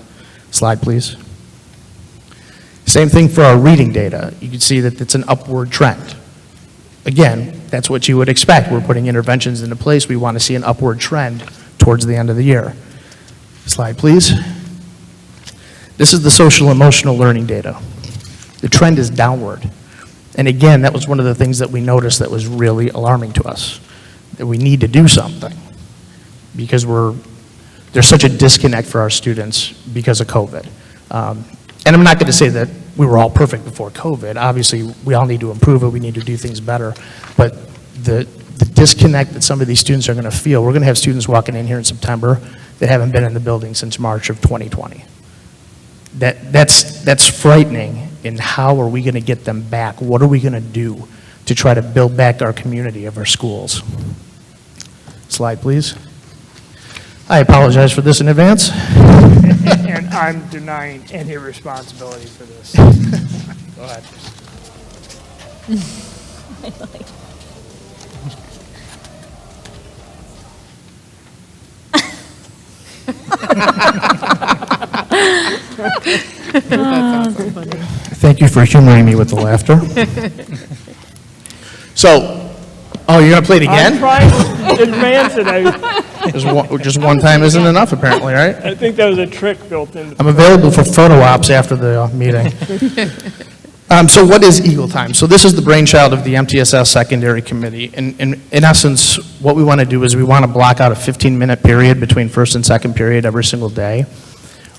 Slide, please. Same thing for our reading data. You can see that it's an upward trend. Again, that's what you would expect. We're putting interventions into place. We want to see an upward trend towards the end of the year. Slide, please. This is the social emotional learning data. The trend is downward. And again, that was one of the things that we noticed that was really alarming to us, that we need to do something because there's such a disconnect for our students because of COVID. And I'm not going to say that we were all perfect before COVID. Obviously, we all need to improve it. We need to do things better. But the disconnect that some of these students are going to feel, we're going to have students walking in here in September that haven't been in the building since March of 2020. That's frightening. And how are we going to get them back? What are we going to do to try to build back our community of our schools? Slide, please. I apologize for this in advance. And I'm denying any responsibility for this. Go ahead. Thank you for humoring me with the laughter. So, oh, you're going to play it again? I'm trying to advance it. Just one time isn't enough, apparently, right? I think that was a trick built in. I'm available for photo ops after the meeting. So what is Eagle Time? So this is the brainchild of the MTSS Secondary Committee. And in essence, what we want to do is we want to block out a 15-minute period between first and second period every single day,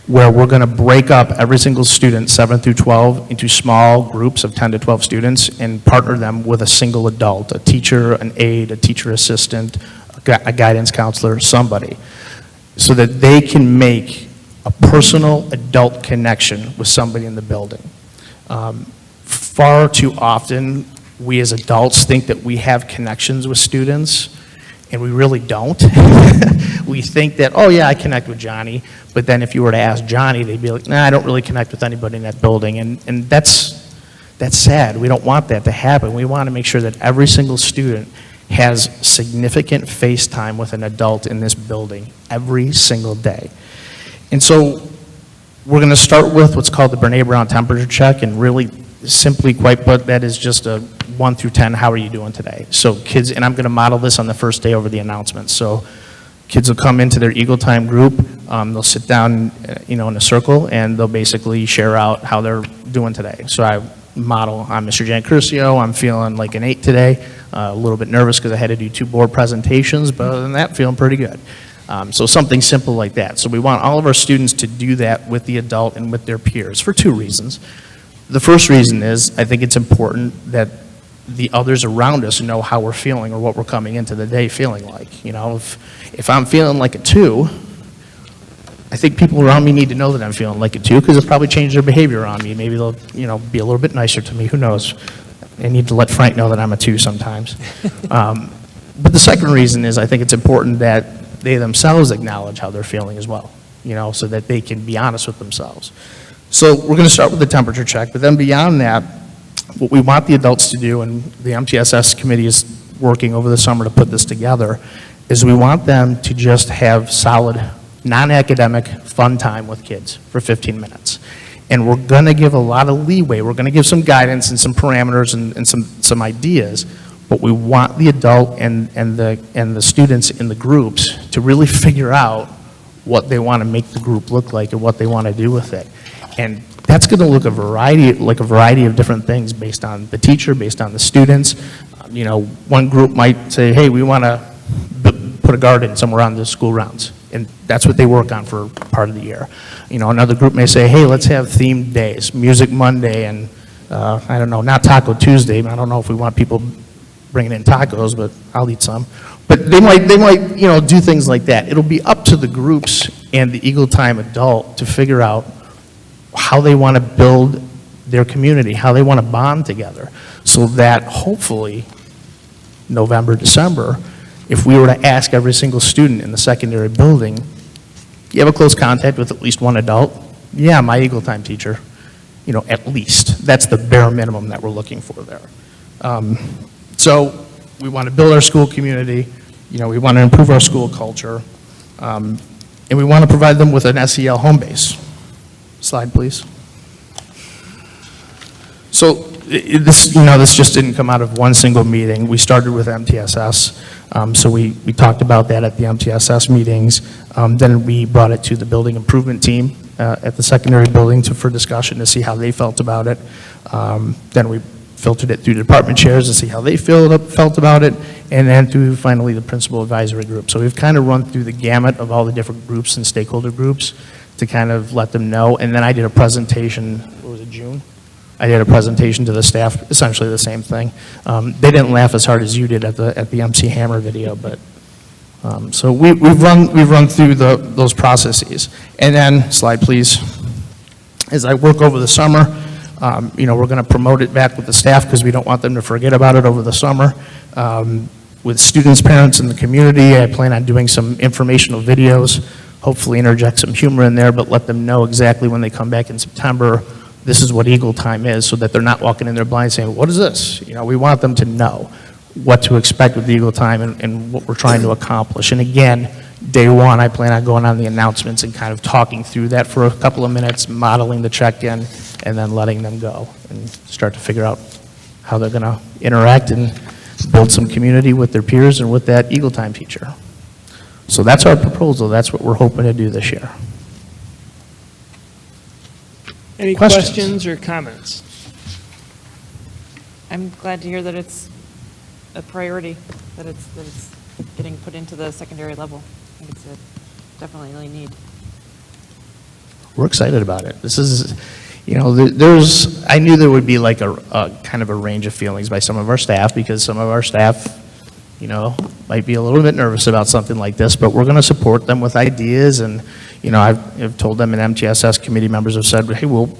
where we're going to break up every single student, 7 through 12, into small groups of 10 to 12 students and partner them with a single adult, a teacher, an aide, a teacher assistant, a guidance counselor, somebody, so that they can make a personal adult connection with somebody in the building. Far too often, we as adults think that we have connections with students, and we really don't. We think that, oh yeah, I connect with Johnny, but then if you were to ask Johnny, they'd be like, nah, I don't really connect with anybody in that building, and that's sad. We don't want that to happen. We want to make sure that every single student has significant face time with an adult in this building every single day. And so we're going to start with what's called the Brene Brown temperature check, and really simply quite put, that is just a 1 through 10, how are you doing today? So kids, and I'm going to model this on the first day over the announcements. So kids will come into their Eagle Time group, they'll sit down, in a circle, and they'll basically share out how they're doing today. So I model, I'm Mr. Jan Curcio, I'm feeling like an 8 today, a little bit nervous because I had to do 2 board presentations, but other than that, feeling pretty good. So something simple like that. So we want all of our students to do that with the adult and with their peers for 2 reasons. The first reason is I think it's important that the others around us know how we're feeling or what we're coming into the day feeling like. You know, if I'm feeling like a 2, I think people around me need to know that I'm feeling like a 2 because it'll probably change their behavior around me. Maybe they'll, you know, be a little bit nicer to me. Who knows? I need to let Frank know that I'm a 2 sometimes. But the second reason is I think it's important that they themselves acknowledge how they're feeling as well, you know, so that they can be honest with themselves. So we're going to start with the temperature check, but then beyond that, what we want the adults to do, and the MTSS committee is working over the summer to put this together, is we want them to just have solid, non-academic, fun time with kids for 15 minutes. And we're going to give a lot of leeway. We're going to give some guidance and some parameters and some ideas, but we want the adult and the students in the groups to really figure out what they want to make the group look like and what they want to do with it. And that's going to look a variety of different things based on the teacher, based on the students. You know, one group might say, hey, we want to put a garden somewhere on the school grounds. And that's what they work on for part of the year. You know, another group may say, hey, let's have themed days, Music Monday, and I don't know, not Taco Tuesday. I don't know if we want people bringing in tacos, but I'll eat some. But they might, you know, do things like that. It'll be up to the groups and the Eagle Time adult to figure out how they want to build their community, how they want to bond together, so that hopefully November, December, if we were to ask every single student in the secondary building, you have a close contact with at least one adult? Yeah, my Eagle Time teacher, you know, at least. That's the bare minimum that we're looking for there. So we want to build our school community, you know, we want to improve our school culture, and we want to provide them with an SEL home base. Slide, please. So this, you know, this just didn't come out of one single meeting. We started with MTSS, so we talked about that at the MTSS meetings. Then we brought it to the building improvement team at the secondary building for discussion to see how they felt about it. Then we filtered it through department chairs to see how they felt about it, and then through finally the principal advisory group. So we've kind of run through the gamut of all the different groups and stakeholder groups to kind of let them know. And then I did a presentation, what was it, June? I did a presentation to the staff, essentially the same thing. They didn't laugh as hard as you did at the MC Hammer video, but so we've run through those processes. And then, slide please, as I work over the summer, you know, we're going to promote it back with the staff because we don't want them to forget about it over the summer. With students, parents, and the community, I plan on doing some informational videos, hopefully interject some humor in there, but let them know exactly when they come back in September, this is what Eagle Time is, so that they're not walking in there blind saying, what is this? You know, we want them to know what to expect with Eagle Time and what we're trying to accomplish. And again, day one, I plan on going on the announcements and kind of talking through that for a couple of minutes, modeling the check-in, and then letting them go and start to figure out how they're going to interact and build some community with their peers and with that Eagle Time teacher. So that's our proposal. That's what we're hoping to do this year. Any questions or comments? I'm glad to hear that it's a priority, that it's getting put into the secondary level. I think it's definitely really need. We're excited about it. This is, you know, I knew there would be like a kind of a range of feelings by some of our staff, because some of our staff, you know, might be a little bit nervous about something like this, but we're going to support them with ideas. And, you know, I've told them, and MTSS committee members have said, hey, we'll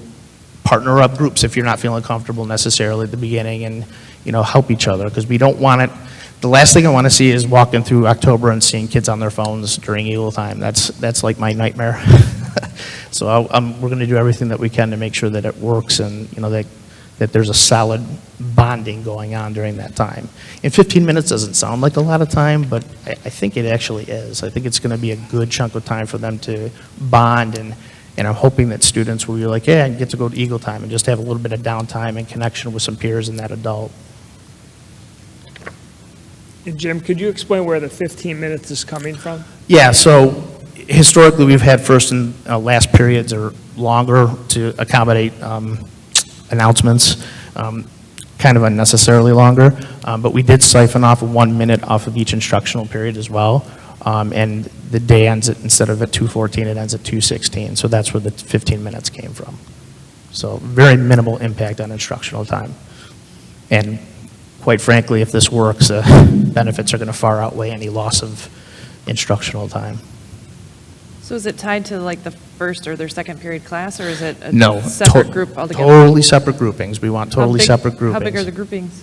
partner up groups if you're not feeling comfortable necessarily at the beginning, and, you know, help each other, because we don't want it. The last thing I want to see is walking through October and seeing kids on their phones during Eagle Time. That's like my nightmare. So we're going to do everything that we can to make sure that it works, and, you know, that there's a solid bonding going on during that time. And 15 minutes doesn't sound like a lot of time, but I think it actually is. I think it's going to be a good chunk of time for them to bond, and I'm hoping that students will be like, yeah, I get to go to Eagle Time and just have a little bit of downtime and connection with some peers and that adult. And Jim, could you explain where the 15 minutes is coming from? Yeah, so historically we've had first and last periods are longer to accommodate announcements, kind of unnecessarily longer, but we did siphon off 1 minute off of each instructional period as well, and the day ends instead of at 2:14, it ends at 2:16, so that's where the 15 minutes came from. So very minimal impact on instructional time, and quite frankly, if this works, benefits are going to far outweigh any loss of instructional time. So is it tied to like the first or their second period class, or is it a No. separate group altogether? Totally separate groupings. We want totally separate groupings. How big are the groupings?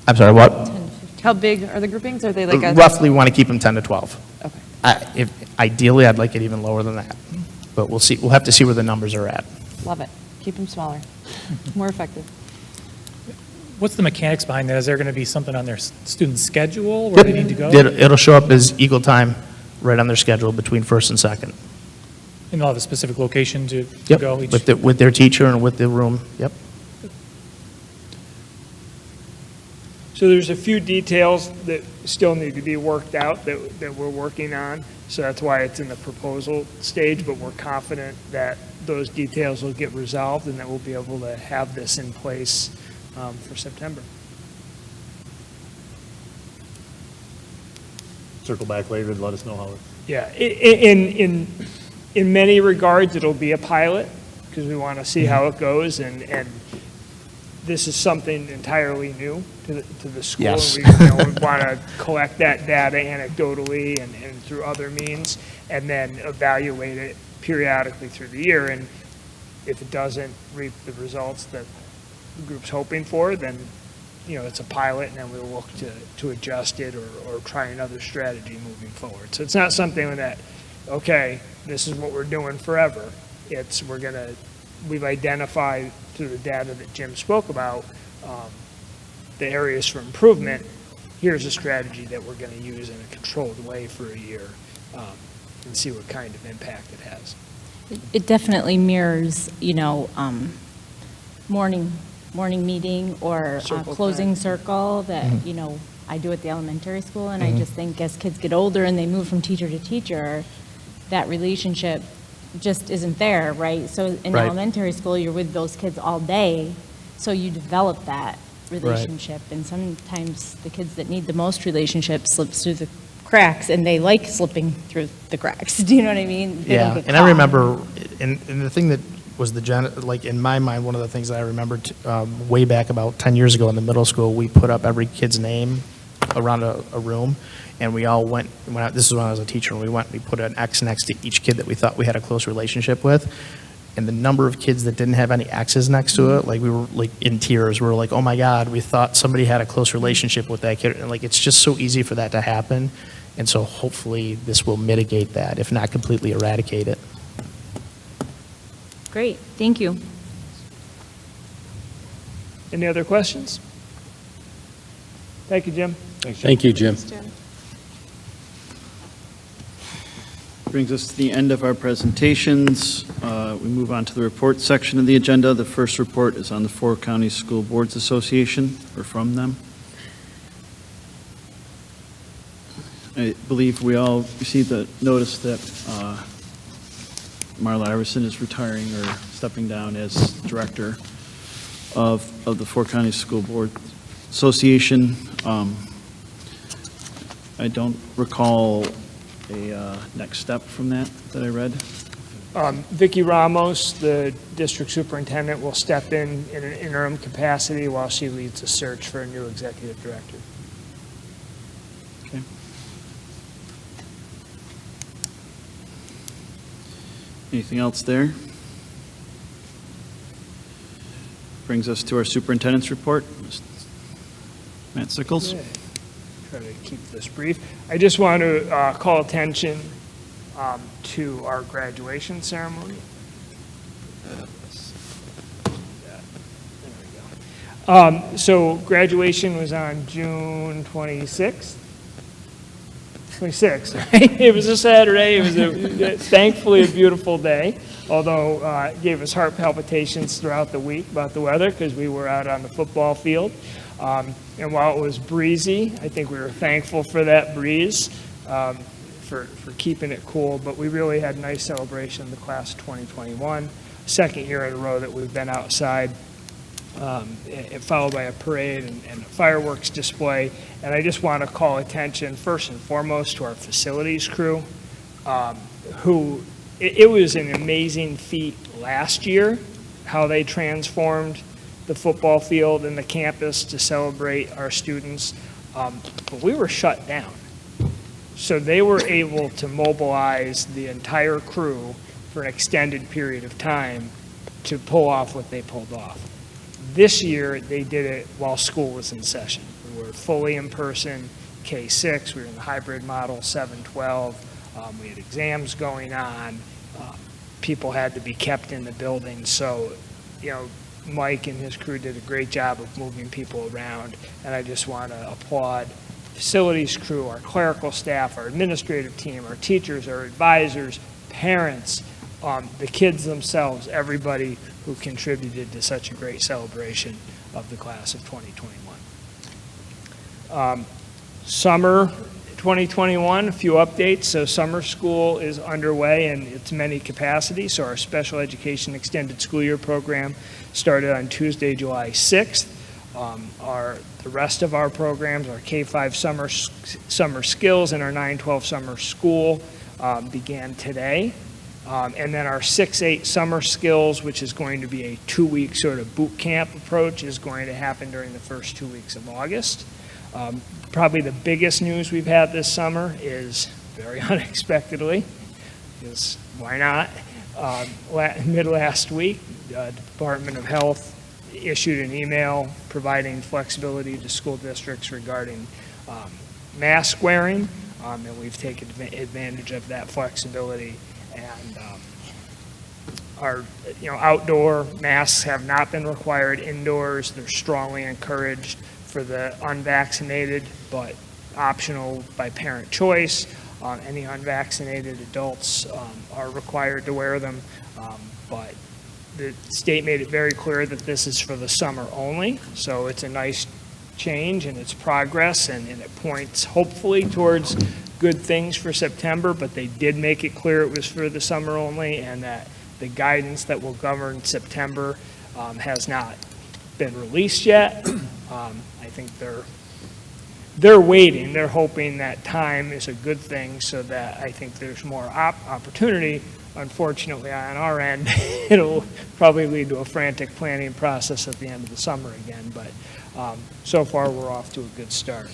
I'm sorry, what? How big are the groupings? Are they like a? Roughly want to keep them 10 to 12. Okay. Ideally, I'd like it even lower than that, but we'll see. We'll have to see where the numbers are at. Love it. Keep them smaller. More effective. What's the mechanics behind that? Is there going to be something on their student schedule where they need to go? It'll show up as equal time right on their schedule between first and second. And they'll have a specific location to Yep, go each? with their teacher and with the room, yep. So there's a few details that still need to be worked out that we're working on. So that's why it's in the proposal stage, but we're confident that those details will get resolved and that we'll be able to have this in place for September. Circle back later and let us know how it. Yeah, in many regards, it'll be a pilot because we want to see how it goes, and this is something entirely new to the school. Yes. And we want to collect that data anecdotally and through other means, and then evaluate it periodically through the year. And if it doesn't reap the results that the group's hoping for, then it's a pilot, and then we'll look to adjust it or try another strategy moving forward. So it's not something that, okay, this is what we're doing forever. It's we've identified through the data that Jim spoke about the areas for improvement. Here's a strategy that we're going to use in a controlled way for a year and see what kind of impact it has. It definitely mirrors, morning meeting or Circle closing time. circle that, I do at the elementary school. And I just think as kids get older and they move from teacher to teacher, that relationship just isn't there, right? So in Right. elementary school, you're with those kids all day, so you develop that relationship. And sometimes the kids that need the most relationship slips through the cracks, and they like slipping through the cracks. Do you know what I mean? They don't Yeah, get and I caught. remember, and the thing that was in my mind, one of the things that I remembered way back about 10 years ago in the middle school, we put up every kid's name around a room, and we all went out, this is when I was a teacher, and we put an X next to each kid that we thought we had a close relationship with. And the number of kids that didn't have any X's next to it, like we were like in tears. We were like, oh my God, we thought somebody had a close relationship with that kid. And like, it's just so easy for that to happen. And so hopefully this will mitigate that, if not completely eradicate it. Great, thank you. Any other questions? Thank you, Jim. Thank you, Jim. Brings us to the end of our presentations. We move on to the report section of the agenda. The first report is on the Four County School Boards Association, or from them. I believe we all received a notice that Marla Iverson is retiring or stepping down as director of the Four County School Board Association. I don't recall a next step from that I read. Vicki Ramos, the district superintendent, will step in an interim capacity while she leads a search for a new executive director. Okay. Anything else there? Brings us to our superintendent's report. Matt Sickles. Okay. Try to keep this brief. I just want to call attention to our graduation ceremony. So graduation was on June 26th. 26th, right? It was a Saturday. It was thankfully a beautiful day, although it gave us heart palpitations throughout the week about the weather because we were out on the football field. And while it was breezy, I think we were thankful for that breeze, for keeping it cool. But we really had a nice celebration of the class of 2021, second year in a row that we've been outside. It followed by a parade and a fireworks display. And I just want to call attention first and foremost to our facilities crew, who it was an amazing feat last year, how they transformed the football field and the campus to celebrate our students, but we were shut down. So they were able to mobilize the entire crew for an extended period of time to pull off what they pulled off. This year, they did it while school was in session. We were fully in person, K-6, we were in the hybrid model, 7-12. We had exams going on. People had to be kept in the building. So, Mike and his crew did a great job of moving people around. And I just want to applaud facilities crew, our clerical staff, our administrative team, our teachers, our advisors, parents, the kids themselves, everybody who contributed to such a great celebration of the class of 2021. Summer 2021, a few updates. So summer school is underway in its many capacities. So our special education extended school year program started on Tuesday, July 6th. The rest of our programs, our K-5 summer skills and our 9-12 summer school began today. And then our 6-8 summer skills, which is going to be a 2-week sort of boot camp approach, is going to happen during the first 2 weeks of August. Probably the biggest news we've had this summer is, very unexpectedly, because why not? Mid last week, the Department of Health issued an email providing flexibility to school districts regarding mask wearing, and we've taken advantage of that flexibility. And our outdoor masks have not been required indoors. They're strongly encouraged for the unvaccinated, but optional by parent choice. Any unvaccinated adults are required to wear them, but the state made it very clear that this is for the summer only, so it's a nice change and it's progress, and it points hopefully towards good things for September, but they did make it clear it was for the summer only, and that the guidance that will govern September has not been released yet. I think they're waiting. They're hoping that time is a good thing, so that I think there's more opportunity. Unfortunately, on our end, it'll probably lead to a frantic planning process at the end of the summer again, but so far we're off to a good start.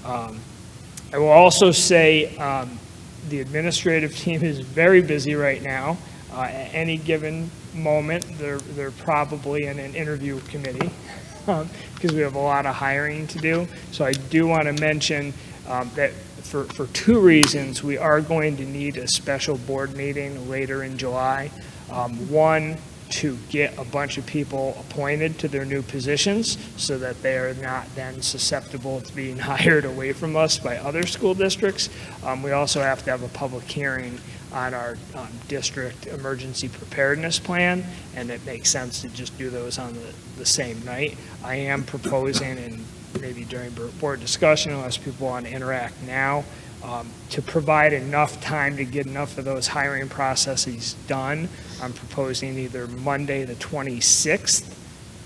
I will also say the administrative team is very busy right now. At any given moment, they're probably in an interview committee because we have a lot of hiring to do. So I do want to mention that for 2 reasons, we are going to need a special board meeting later in July. One, to get a bunch of people appointed to their new positions so that they are not then susceptible to being hired away from us by other school districts. We also have to have a public hearing on our district emergency preparedness plan, and it makes sense to just do those on the same night. I am proposing, and maybe during board discussion, unless people want to interact now, to provide enough time to get enough of those hiring processes done. I'm proposing either Monday the 26th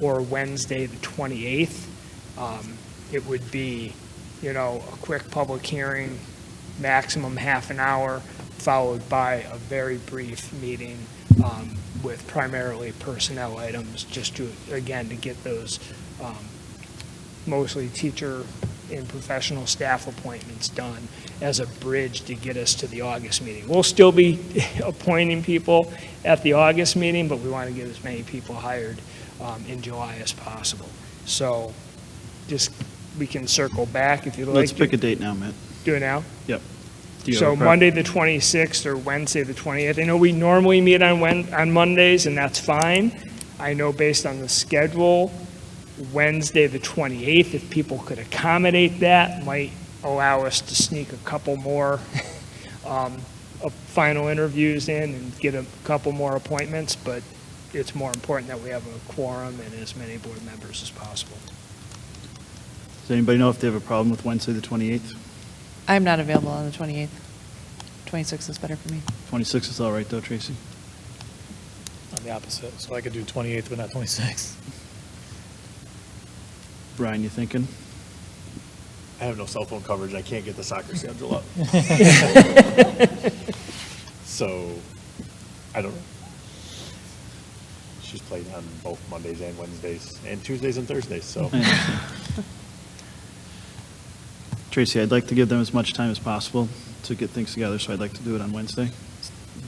or Wednesday the 28th. It would be, a quick public hearing, maximum half an hour, followed by a very brief meeting with primarily personnel items, just to get those mostly teacher and professional staff appointments done as a bridge to get us to the August meeting. We'll still be appointing people at the August meeting, but we want to get as many people hired in July as possible. So we can circle back if you'd like. Let's pick a date now, Matt. Do it now? Yep. So Monday the 26th or Wednesday the 28th. I know we normally meet on Mondays, and that's fine. I know based on the schedule, Wednesday the 28th, if people could accommodate that, might allow us to sneak a couple more final interviews in and get a couple more appointments, but it's more important that we have a quorum and as many board members as possible. Does anybody know if they have a problem with Wednesday, the 28th? I'm not available on the 28th. 26th is better for me. 26th is all right, though, Tracy? I'm the opposite, so I could do 28th, but not 26th. Brian, you thinking? I have no cell phone coverage. I can't get the soccer schedule up. So, I don't. she's played on both Mondays and Wednesdays, and Tuesdays and Thursdays, so. Tracy, I'd like to give them as much time as possible to get things together, so I'd like to do it on Wednesday.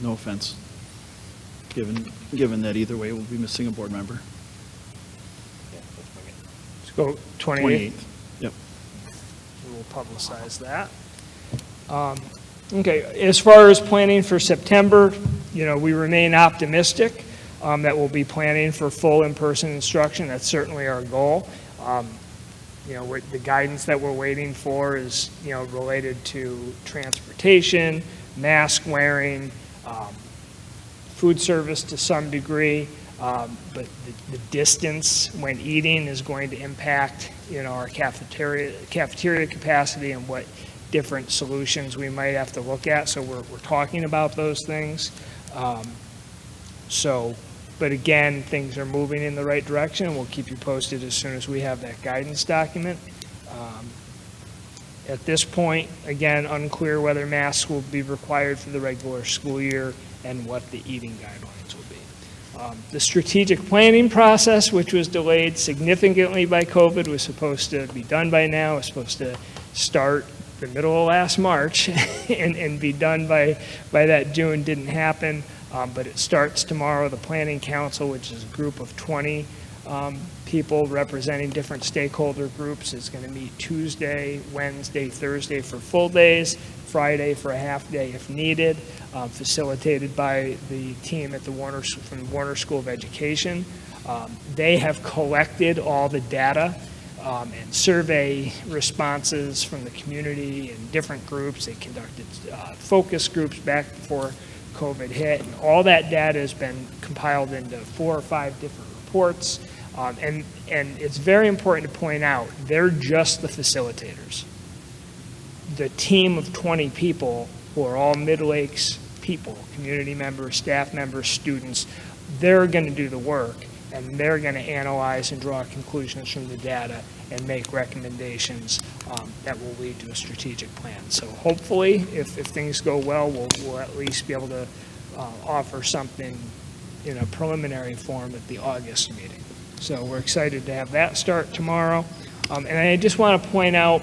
No offense, given that either way we'll be missing a board member. Yeah, let's bring it. Let's go 28th. Yep. We'll publicize that. Okay, as far as planning for September, we remain optimistic that we'll be planning for full in-person instruction. That's certainly our goal. The guidance that we're waiting for is, related to transportation, mask wearing, food service to some degree, but the distance when eating is going to impact, our cafeteria capacity and what different solutions we might have to look at. So we're talking about those things. But again, things are moving in the right direction. We'll keep you posted as soon as we have that guidance document. At this point, again, unclear whether masks will be required for the regular school year and what the eating guidelines will be. The strategic planning process, which was delayed significantly by COVID, was supposed to be done by now. It was supposed to start the middle of last March and be done by that June. Didn't happen. But it starts tomorrow. The Planning Council, which is a group of 20 people representing different stakeholder groups, is going to meet Tuesday, Wednesday, Thursday for full days, Friday for a half day if needed, facilitated by the team from the Warner School of Education. They have collected all the data and survey responses from the community and different groups. They conducted focus groups back before COVID hit, and all that data has been compiled into 4 or 5 different reports, and it's very important to point out, they're just the facilitators. The team of 20 people, who are all Mid Lakes people, community members, staff members, students, they're going to do the work, and they're going to analyze and draw conclusions from the data and make recommendations that will lead to a strategic plan. So hopefully, if things go well, we'll at least be able to offer something in a preliminary form at the August meeting. So we're excited to have that start tomorrow. And I just want to point out,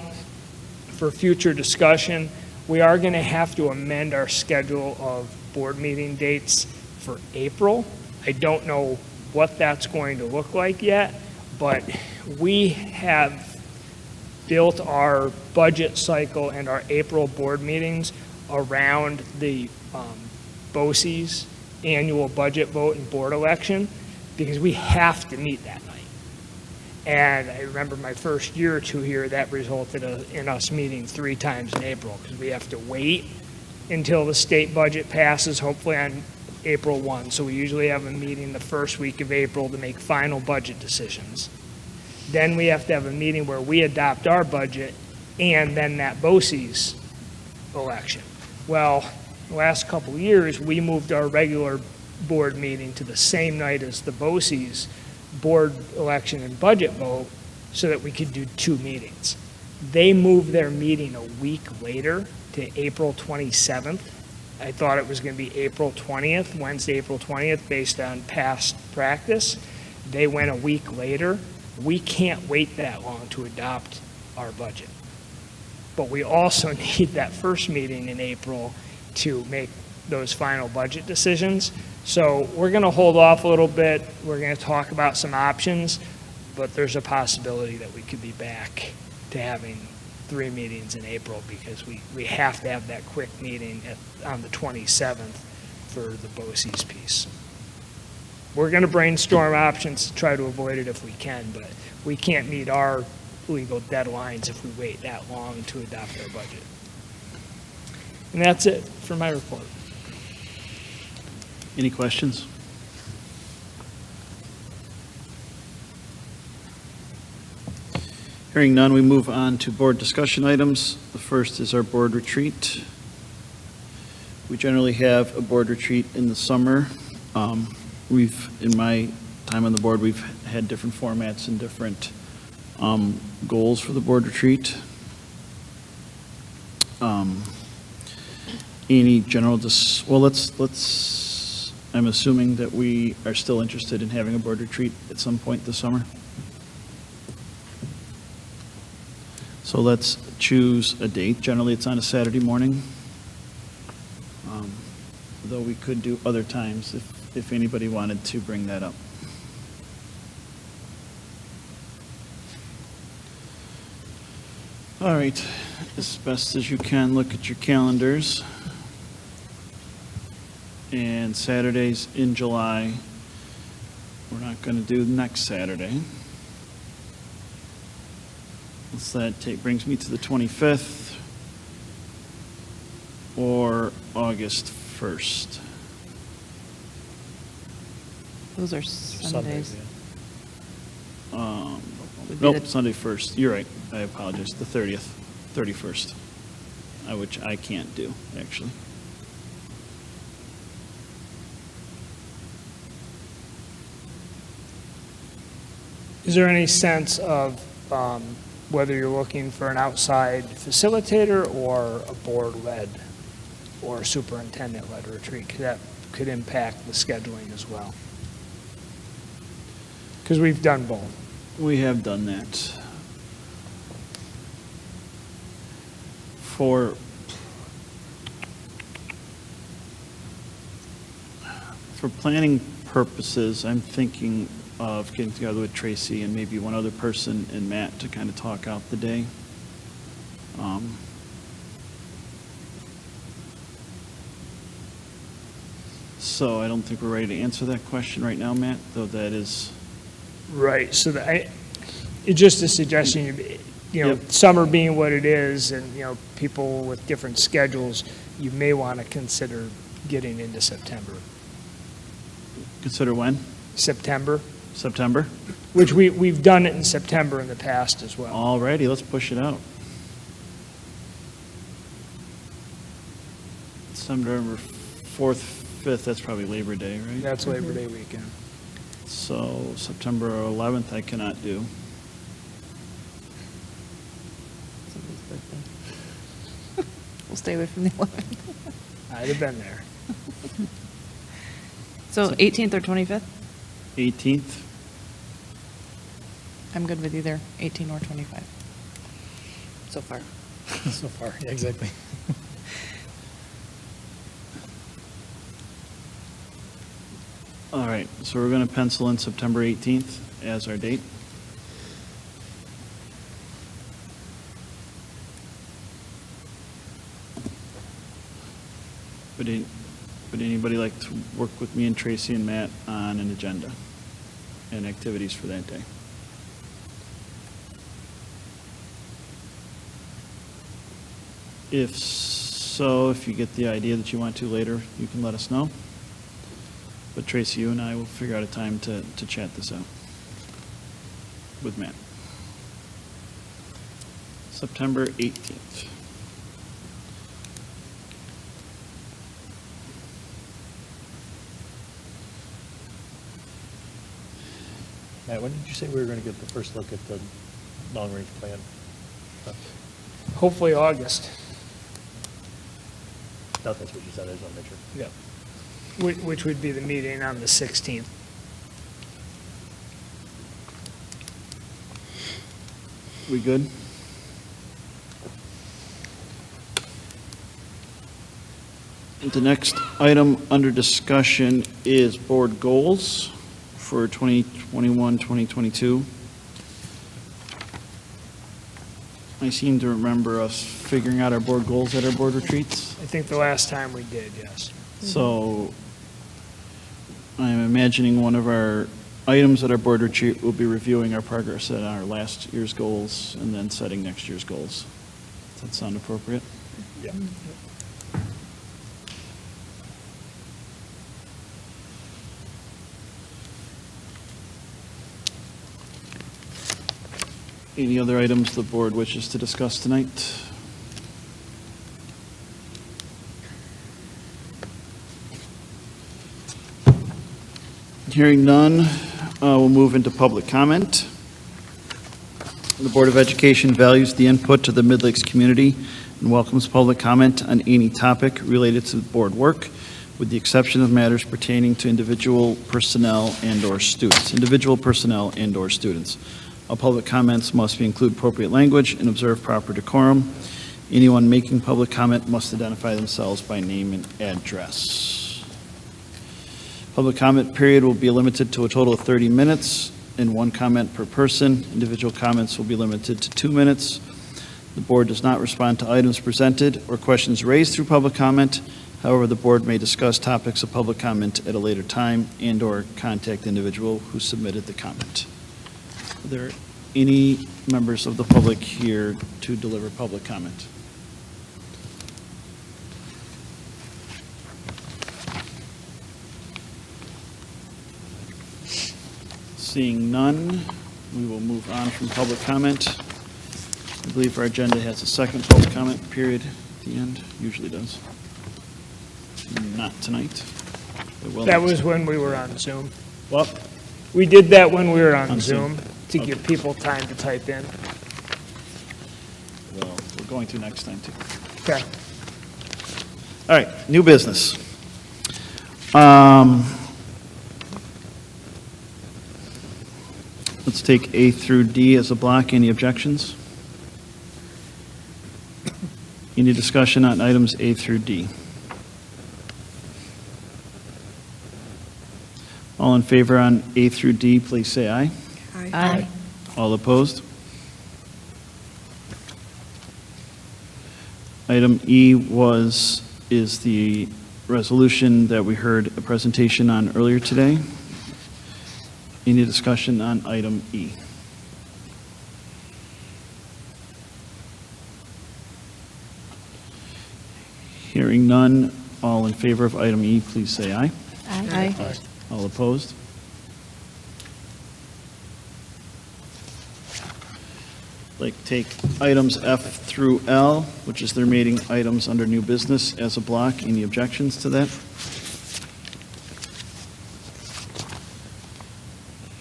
for future discussion, we are going to have to amend our schedule of board meeting dates for April. I don't know what that's going to look like yet, but we have built our budget cycle and our April board meetings around the BOCES annual budget vote and board election, because we have to meet that night. And I remember my first year or two here, that resulted in us meeting 3 times in April, because we have to wait until the state budget passes, hopefully on April 1. So we usually have a meeting the first week of April to make final budget decisions. Then we have to have a meeting where we adopt our budget, and then that BOCES election. Well, the last couple of years, we moved our regular board meeting to the same night as the BOCES board election and budget vote, so that we could do 2 meetings. They moved their meeting a week later to April 27th. I thought it was going to be April 20th, Wednesday, April 20th, based on past practice. They went a week later. We can't wait that long to adopt our budget. But we also need that first meeting in April to make those final budget decisions. So we're going to hold off a little bit. We're going to talk about some options, but there's a possibility that we could be back to having 3 meetings in April, because we have to have that quick meeting on the 27th for the BOCES piece. We're going to brainstorm options to try to avoid it if we can, but we can't meet our legal deadlines if we wait that long to adopt our budget. And that's it for my report. Any questions? Hearing none, we move on to board discussion items. The first is our board retreat. We generally have a board retreat in the summer. In my time on the board, we've had different formats and different goals for the board retreat. Any general, let's I'm assuming that we are still interested in having a board retreat at some point this summer. So let's choose a date. Generally, it's on a Saturday morning. Though we could do other times if anybody wanted to bring that up. All right, as best as you can, look at your calendars. And Saturdays in July, we're not going to do next Saturday. So that brings me to the 25th or August 1st. Those are Sundays. Would be Nope, the- Sunday 1st. You're right. I apologize. The 30th, 31st, which I can't do, actually. Is there any sense of whether you're looking for an outside facilitator or a board-led or superintendent-led retreat? 'Cause that could impact the scheduling as well. Because we've done both. We have done that. For planning purposes, I'm thinking of getting together with Tracy and maybe one other person and Matt to kind of talk out the day. So I don't think we're ready to answer that question right now, Matt, though that is. Right, so it's just a suggestion, Yep. summer being what it is, and, people with different schedules, you may want to consider getting into September. Consider when? September, September? which we've done it in September in the past as well. All righty, let's push it out. September 4th, 5th, that's probably Labor Day, right? That's Labor Day weekend. So September 11th, I cannot do. Somebody's birthday. We'll stay away from the 11th. I'd have been there. So 18th or 25th? 18th, I'm good with either 18 or 25. So far. So far, yeah, exactly. all right, so we're going to pencil in September 18th as our date. Would anybody like to work with me and Tracy and Matt on an agenda and activities for that day? If so, if you get the idea that you want to later, you can let us know. But Tracy, you and I will figure out a time to chat this out with Matt. September 18th. Matt, when did you say we were going to get the first look at the long-range plan? Hopefully August. No, that's what you said, I just want to make sure. Yeah. Which would be the meeting on the 16th. We good? The next item under discussion is board goals for 2021, 2022. I seem to remember us figuring out our board goals at our board retreats. I think the last time we did, yes. So I'm imagining one of our items at our board retreat will be reviewing our progress at our last year's goals and then setting next year's goals. Does that sound appropriate? Yeah. Any other items the board wishes to discuss tonight? Hearing none, we'll move into public comment. The Board of Education values the input to the Mid Lakes community and welcomes public comment on any topic related to board work, with the exception of matters pertaining to individual personnel and/or students. Individual personnel and/or students. All public comments must include appropriate language and observe proper decorum. Anyone making public comment must identify themselves by name and address. Public comment period will be limited to a total of 30 minutes and one comment per person. Individual comments will be limited to 2 minutes. The board does not respond to items presented or questions raised through public comment. However, the board may discuss topics of public comment at a later time and/or contact the individual who submitted the comment. Are there any members of the public here to deliver public comment? Seeing none, we will move on from public comment. I believe our agenda has a second public comment period at the end, usually does. Not tonight. It will That next was time. when we were on Zoom. Well, We did that when we were on On Zoom. Zoom to give people time to type in. well, we're going to next time too. Okay. All right, new business. Let's take A through D as a block. Any objections? Any discussion on items A through D? All in favor on A through D, please say aye. Aye. All opposed? Item E is the resolution that we heard a presentation on earlier today. Any discussion on item E? Hearing none, all in favor of item E, please say aye. Aye. All opposed? Like to take items F through L, which is the remaining items under new business, as a block. Any objections to that?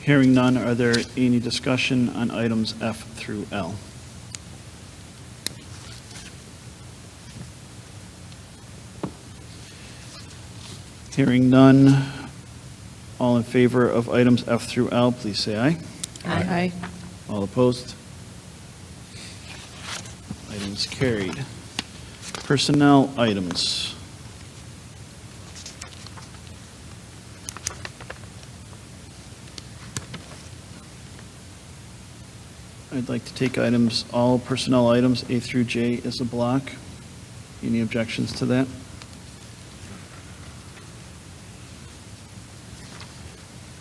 Hearing none, are there any discussion on items F through L? Hearing none, all in favor of items F through L, please say aye. Aye. All opposed? Items carried. Personnel items. I'd like to take all personnel items A through J as a block. Any objections to that?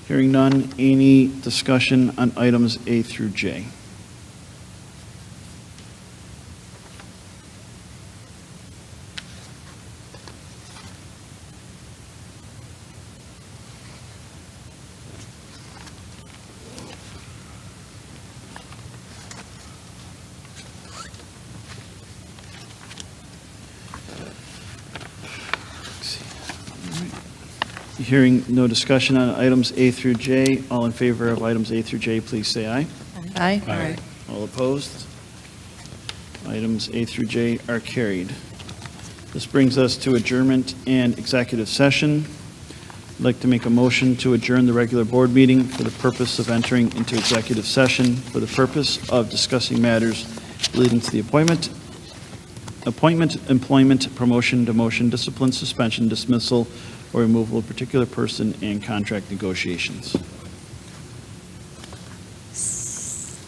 Hearing none, any discussion on items A through J? Hearing no discussion on items A through J, all in favor of items A through J, please say aye. Aye. All opposed? Items A through J are carried. This brings us to adjournment and executive session. I'd like to make a motion to adjourn the regular board meeting for the purpose of entering into executive session for the purpose of discussing matters relating to the appointment, employment, promotion, demotion, discipline, suspension, dismissal, or removal of a particular person and contract negotiations.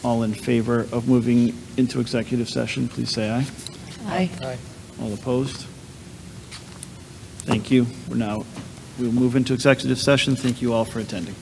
All in favor of moving into executive session, please say aye. Aye. All opposed? Thank you. We'll move into executive session. Thank you all for attending.